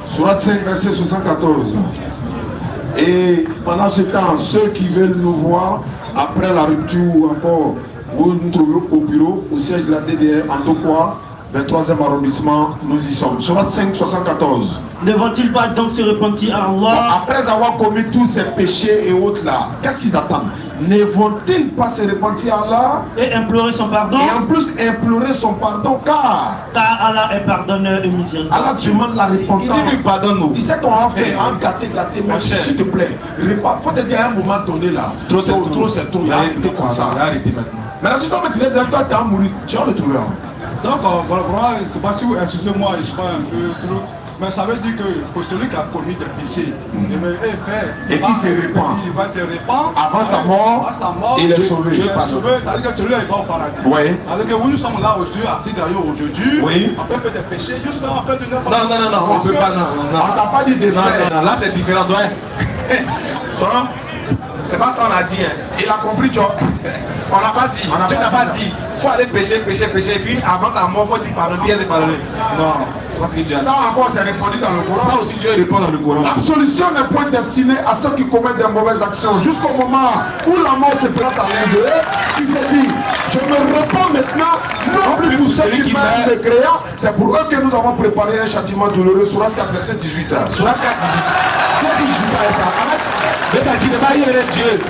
Surat 5, verset 74. Et pendant ce temps, ceux qui veulent nous voir après la rupture ou encore vous nous trouvez au bureau, au siège de la DDR, en Tokwa, 23e arrondissement, nous y sommes. Surat 5, 74. Ne vont-ils pas donc se repentir à Allah? Après avoir commis tous ces péchés et autres là, qu'est-ce qu'ils attendent? Ne vont-ils pas se repentir à Allah et implorer son pardon? Et en plus implorer son pardon, car Allah est pardonneur et miséricordieux. Allah demande la repentance. Il dit lui pardonne-nous. Il sait qu'on a fait un gâté, mais s'il te plaît, faut te dire à un moment donné là. Trop, c'est trop. Il a arrêté comme ça. Arrêtez maintenant. Maintenant, si toi, tu es dans toi, tu as mouru, tu vas le trouver. Donc, vraiment, je ne sais pas si vous excusez-moi, je suis pas un peu trop. Mais ça veut dire que pour celui qui a commis des péchés, et qui se répand, il va se répandre avant sa mort, il est sauvé. C'est-à-dire que celui-là, il va au paradis. Oui. Alors que nous sommes là aujourd'hui, à Tigayo aujourd'hui, oui. on peut faire des péchés jusqu'à la fin de notre Non, on ne peut pas. On t'a pas dit de faire. Non, là c'est différent. C'est pas ça on a dit. Il a compris, tu vois. On n'a pas dit. Tu n'as pas dit. Il faut aller pécher. Et puis avant ta mort, il faut dire pardon, bien de pardonner. Non, c'est pas ce que Dieu a dit. Ça encore, c'est répondu dans le Coran. Ça aussi, Dieu répond dans le Coran. La solution n'est point destinée à ceux qui commettent des mauvaises actions. Jusqu'au moment où la mort se présente à l'un d'eux, il s'est dit, je me repens maintenant, non plus pour ceux qui meurent de créants, c'est pour eux que nous avons préparé un châtiment douloureux. Surat 4, verset 18. Surat 4, 18. C'est 18 ça. Tu ne peux pas y aller Dieu.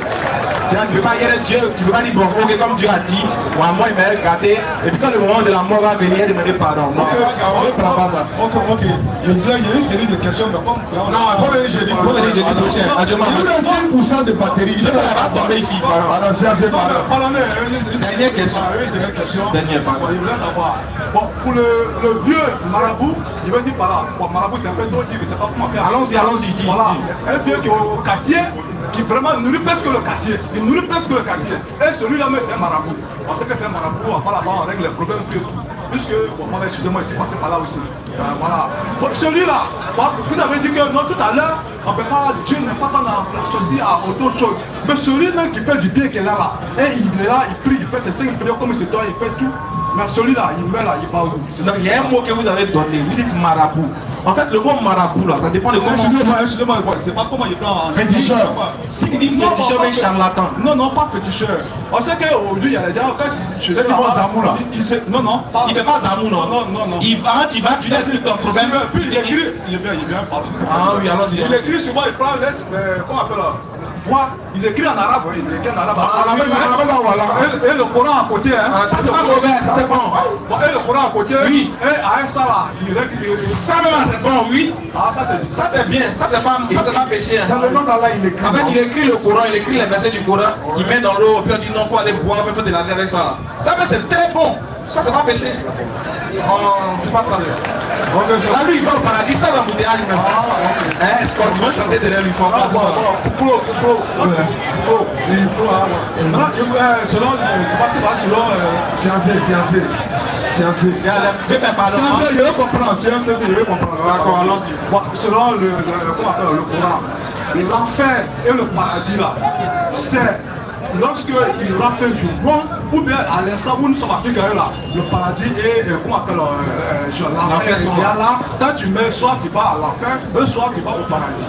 Tu ne peux pas y aller Dieu. Tu ne peux pas dire bon, ok, comme Dieu a dit, moi il m'a gâté. Et puis quand le moment de la mort va venir, il demander pardon. Non, on ne prend pas ça. Ok. Je disais, il y a une série de questions, mais comme. Non, il faut venir jeudi. Il faut venir jeudi prochain. Il nous a 5% de batterie. Je ne vais pas tomber ici. Pardon, c'est assez pardon. Dernière question. Dernière pardon. Il voulait savoir. Bon, pour le vieux marabout, il veut dire par là. Bon, marabout, c'est un peu trop dit, mais c'est pas comment faire. Allons-y, dis. Voilà. Un vieux qui est au quartier, qui vraiment nourrit presque le quartier. Il nourrit presque le quartier. Et celui-là, mais c'est un marabout. On sait que c'est un marabout, on va là-bas, on règle les problèmes et tout. Puisque, bon, excusez-moi, je suis passé par là aussi. Voilà. Bon, celui-là, vous avez dit que non, tout à l'heure, on ne peut pas, Dieu n'est pas dans l'associé à autre chose. Mais celui-là qui fait du bien qu'il est là, et il est là, il prie, il fait ses 5 prières comme il se doit, il fait tout. Mais celui-là, il meurt là, il va où? Il y a un mot que vous avez donné, vous dites marabout. En fait, le mot marabout là, ça dépend de comment. Excusez-moi, c'est pas comment il prend. Féticheur. Si il dit féticheur, mais charlatan. Non, pas féticheur. On sait qu'aujourd'hui, il y a des gens, quand je sais pas Zamou là. Non, pas. Il fait pas Zamou, non. Non. Il va, tu laisses ton problème. Puis il écrit, il vient, pardon. Ah oui, alors il écrit souvent, il prend lettre, comment on appelle là? Il écrit en arabe, il écrit en arabe. Et le Coran à côté, hein. Ça c'est pas mauvais, ça c'est bon. Et le Coran à côté, oui. Et à ça là, il règle. Ça même c'est bon, oui. Ça c'est bien, ça c'est pas péché. C'est le nom d'Allah, il écrit. En fait, il écrit le Coran, il écrit les versets du Coran, il met dans l'eau, puis on dit non, il faut aller boire, il faut te laver avec ça. Ça c'est très bon. Ça c'est pas péché. C'est pas ça. Là lui il va au paradis, ça l'embouteillage même. Est-ce qu'on va chanter derrière lui? Il faut pas je vais comprendre. D'accord, allons-y. Selon le Coran, l'enfer et le paradis là, c'est lorsqu'il aura fait du bon, ou bien à l'instant où nous sommes à Figaro là, le paradis et comment on appelle l'enfer est là, quand tu mets, soit tu vas à l'enfer, soit tu vas au paradis.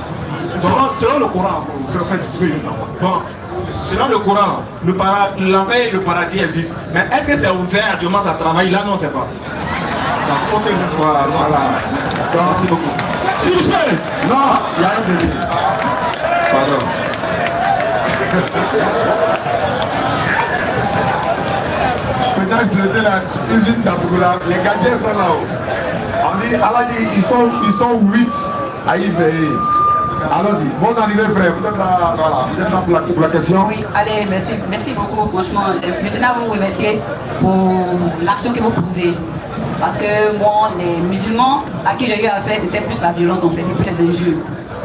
Selon le Coran, bon, selon le Coran, l'enfer et le paradis existent. Mais est-ce que c'est ouvert actuellement ça travaille? Là non, c'est pas. Ok, voilà. Merci beaucoup. Si c'est non, il y a un délire. Pardon. Maintenant, je suis là, usine d'Atoula, les gardiens sont là-haut. On dit, Allah dit, ils sont 8 à y veiller. Allons-y, bonne arrivée frère, vous êtes là pour la question. Oui, allez, merci beaucoup, franchement. Je tenais à vous remercier pour l'action que vous posez. Parce que moi, les musulmans à qui j'ai eu affaire, c'était plus la violence en fait, et plus les injures.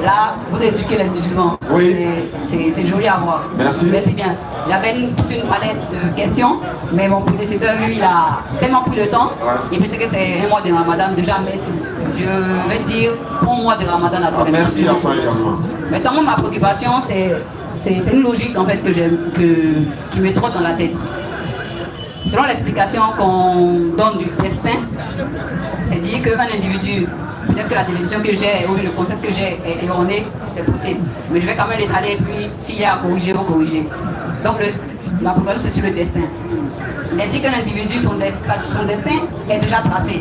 Là, vous éduquez les musulmans. Oui. C'est joli à voir. Merci. Merci bien. J'avais toute une palette de questions, mais mon prédécesseur, lui, il a tellement pris le temps. Et puis c'est que c'est un mois de Ramadan déjà, mais je vais dire bon mois de Ramadan à toi. Merci à toi également. Maintenant, moi, ma préoccupation, c'est une logique en fait qui me trotte dans la tête. Selon l'explication qu'on donne du destin, c'est dire qu'un individu, peut-être que la définition que j'ai ou le concept que j'ai est erroné, c'est possible. Mais je vais quand même l'étaler et puis s'il y a à corriger, vous corriger. Donc ma préoccupation c'est sur le destin. Il est dit qu'un individu, son destin est déjà tracé.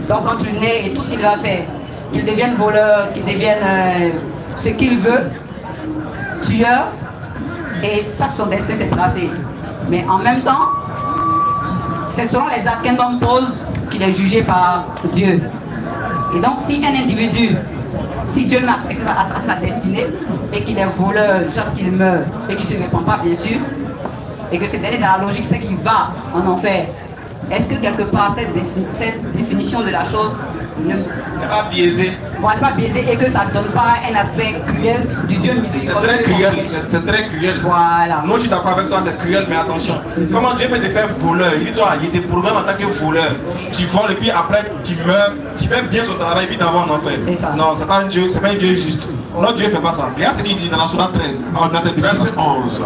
Donc quand il naît et tout ce qu'il va faire, qu'il devienne voleur, qu'il devienne ce qu'il veut, tueur, et ça, son destin s'est tracé. Mais en même temps, c'est selon les actes qu'un homme pose qu'il est jugé par Dieu. Et donc, si un individu, si Dieu n'a tracé sa destinée, et qu'il est voleur jusqu'à ce qu'il meure, et qu'il ne se répand pas, bien sûr, et que ce dernier, dans la logique, c'est qu'il va en enfer, est-ce que quelque part, cette définition de la chose ne pas biaisé. Voilà, pas biaisé et que ça ne donne pas un aspect cruel du Dieu miséricordieux. C'est très cruel, c'est très cruel. Voilà. Moi je suis d'accord avec toi, c'est cruel, mais attention. Comment Dieu peut te faire voleur? Il dit toi, il te programme en tant que voleur. Tu voles et puis après tu meurs, tu fais bien ton travail et puis tu vas en enfer. C'est ça. Non, c'est pas un Dieu, c'est pas un Dieu juste. Notre Dieu ne fait pas ça. Regarde ce qu'il dit dans la Sourate 13, verset 11.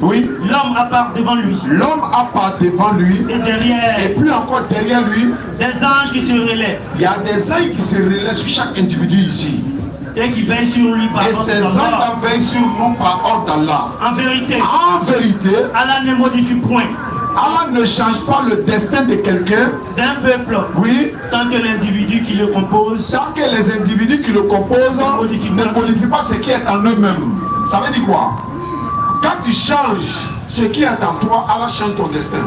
Oui. L'homme apparaît devant lui. L'homme apparaît devant lui. Et derrière. Et puis encore derrière lui. Des anges qui se relaient. Il y a des anges qui se relaient sur chaque individu ici. Et qui veillent sur lui par ordre d'Allah. Et ces anges veillent sur nous par ordre d'Allah. En vérité. Allah ne modifie point. Allah ne change pas le destin de quelqu'un. D'un peuple. Oui. Tant que l'individu qui le compose. Tant que les individus qui le composent ne modifient pas ce qui est en eux-mêmes. Ça veut dire quoi? Quand tu changes ce qui est en toi, Allah change ton destin.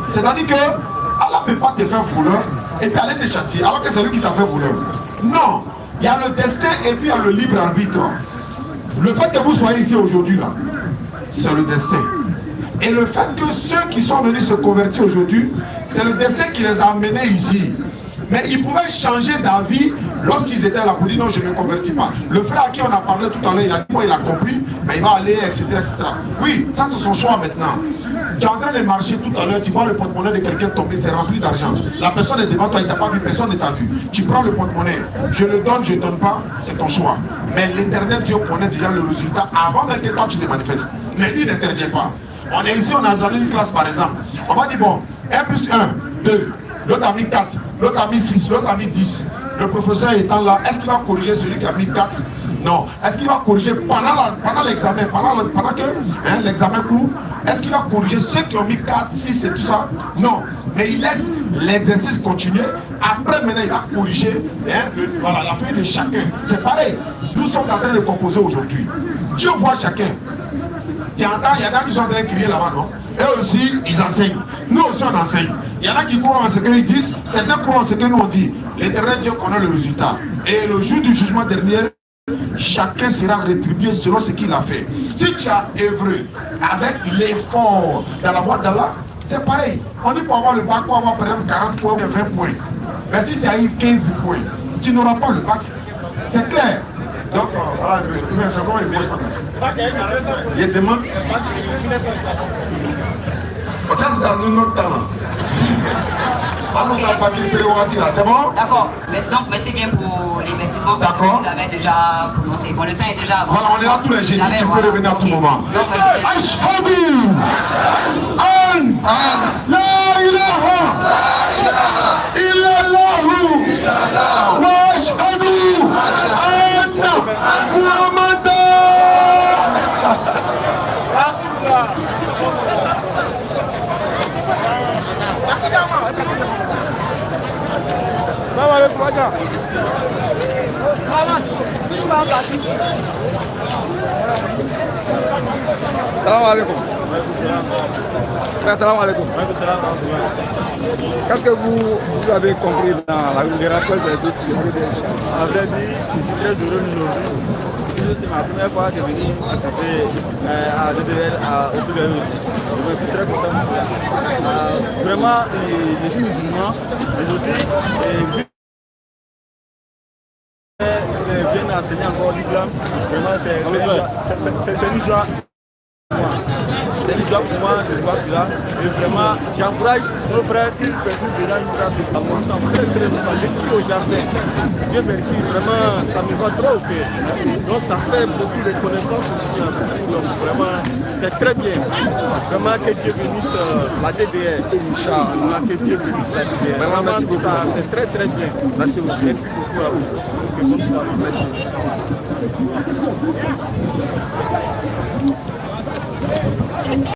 C'est-à-dire que Allah ne peut pas te faire voleur et puis aller te châtier alors que c'est lui qui t'a fait voleur. Non, il y a le destin et puis il y a le libre arbitre. Le fait que vous soyez ici aujourd'hui là, c'est le destin. Et le fait que ceux qui sont venus se convertir aujourd'hui, c'est le destin qui les a amenés ici. Mais ils pouvaient changer d'avis lorsqu'ils étaient là pour dire non, je ne me convertis pas. Le frère à qui on a parlé tout à l'heure, il a dit moi, il a compris, mais il va aller, etc., etc. Oui, ça c'est son choix maintenant. Tu es en train de marcher tout à l'heure, tu vois le porte-monnaie de quelqu'un tomber, c'est rempli d'argent. La personne est devant toi, il ne t'a pas vu, personne ne t'a vu. Tu prends le porte-monnaie, je le donne, je ne donne pas, c'est ton choix. Mais l'éternel Dieu connaît déjà le résultat avant même que toi tu te manifestes. Mais lui n'intervient pas. On est ici, on a donné une classe par exemple. On va dire bon, 1 plus 1, 2. L'autre a mis 4, l'autre a mis 6, l'autre a mis 10. Le professeur étant là, est-ce qu'il va corriger celui qui a mis 4? Non. Est-ce qu'il va corriger pendant l'examen, pendant que l'examen court? Est-ce qu'il va corriger ceux qui ont mis 4, 6 et tout ça? Non. Mais il laisse l'exercice continuer. Après, maintenant, il va corriger voilà, la feuille de chacun. C'est pareil. Nous sommes en train de composer aujourd'hui. Dieu voit chacun. Tu entends, il y en a qui sont en train de crier là-bas, non? Eux aussi, ils enseignent. Nous aussi, on enseigne. Il y en a qui croient en ce qu'ils disent, certains croient en ce que nous on dit. L'Éternel Dieu connaît le résultat. Et le jour du jugement dernier, chacun sera rétribué selon ce qu'il a fait. Si tu as œuvré avec l'effort dans la voie d'Allah, c'est pareil. On dit pour avoir le bac, pour avoir par exemple 40 points ou 20 points. Mais si tu as eu 15 points, tu n'auras pas le bac. C'est clair. Donc, voilà, il demande. Ça, c'est dans notre temps. C'est bon? D'accord. Donc, merci bien pour l'éclaircissement. D'accord. Vous l'avez déjà prononcé. Bon, le temps est déjà avancé. Voilà, on est là tous les jeudis. Tu peux revenir à tout moment. Ashhadu an la ilaha illallah wa ashhadu anna Muhammadan. Salam alaikum, Aja. Salam alaikum. Salam alaikum. Qu'est-ce que vous avez compris dans les rappels de doute? À vrai dire, je suis très heureux aujourd'hui. C'est ma première fois de venir assister à DDL au PDL aussi. Je suis très content de faire. Vraiment, je suis musulman, mais aussi bien enseigner encore l'islam. Vraiment, c'est une joie. C'est une joie pour moi de voir cela. Et vraiment, j'encourage nos frères qui persistent déjà jusqu'à ce moment. Très longtemps, depuis au jardin. Dieu merci, vraiment, ça me va trop au cœur. Donc ça fait beaucoup de connaissances aussi. Donc vraiment, c'est très bien. Vraiment que Dieu bénisse la DDR. Inch'Allah. Que Dieu bénisse la DDR. Vraiment, merci beaucoup. C'est très bien. Merci beaucoup. Merci beaucoup à vous. Bonne soirée. Merci.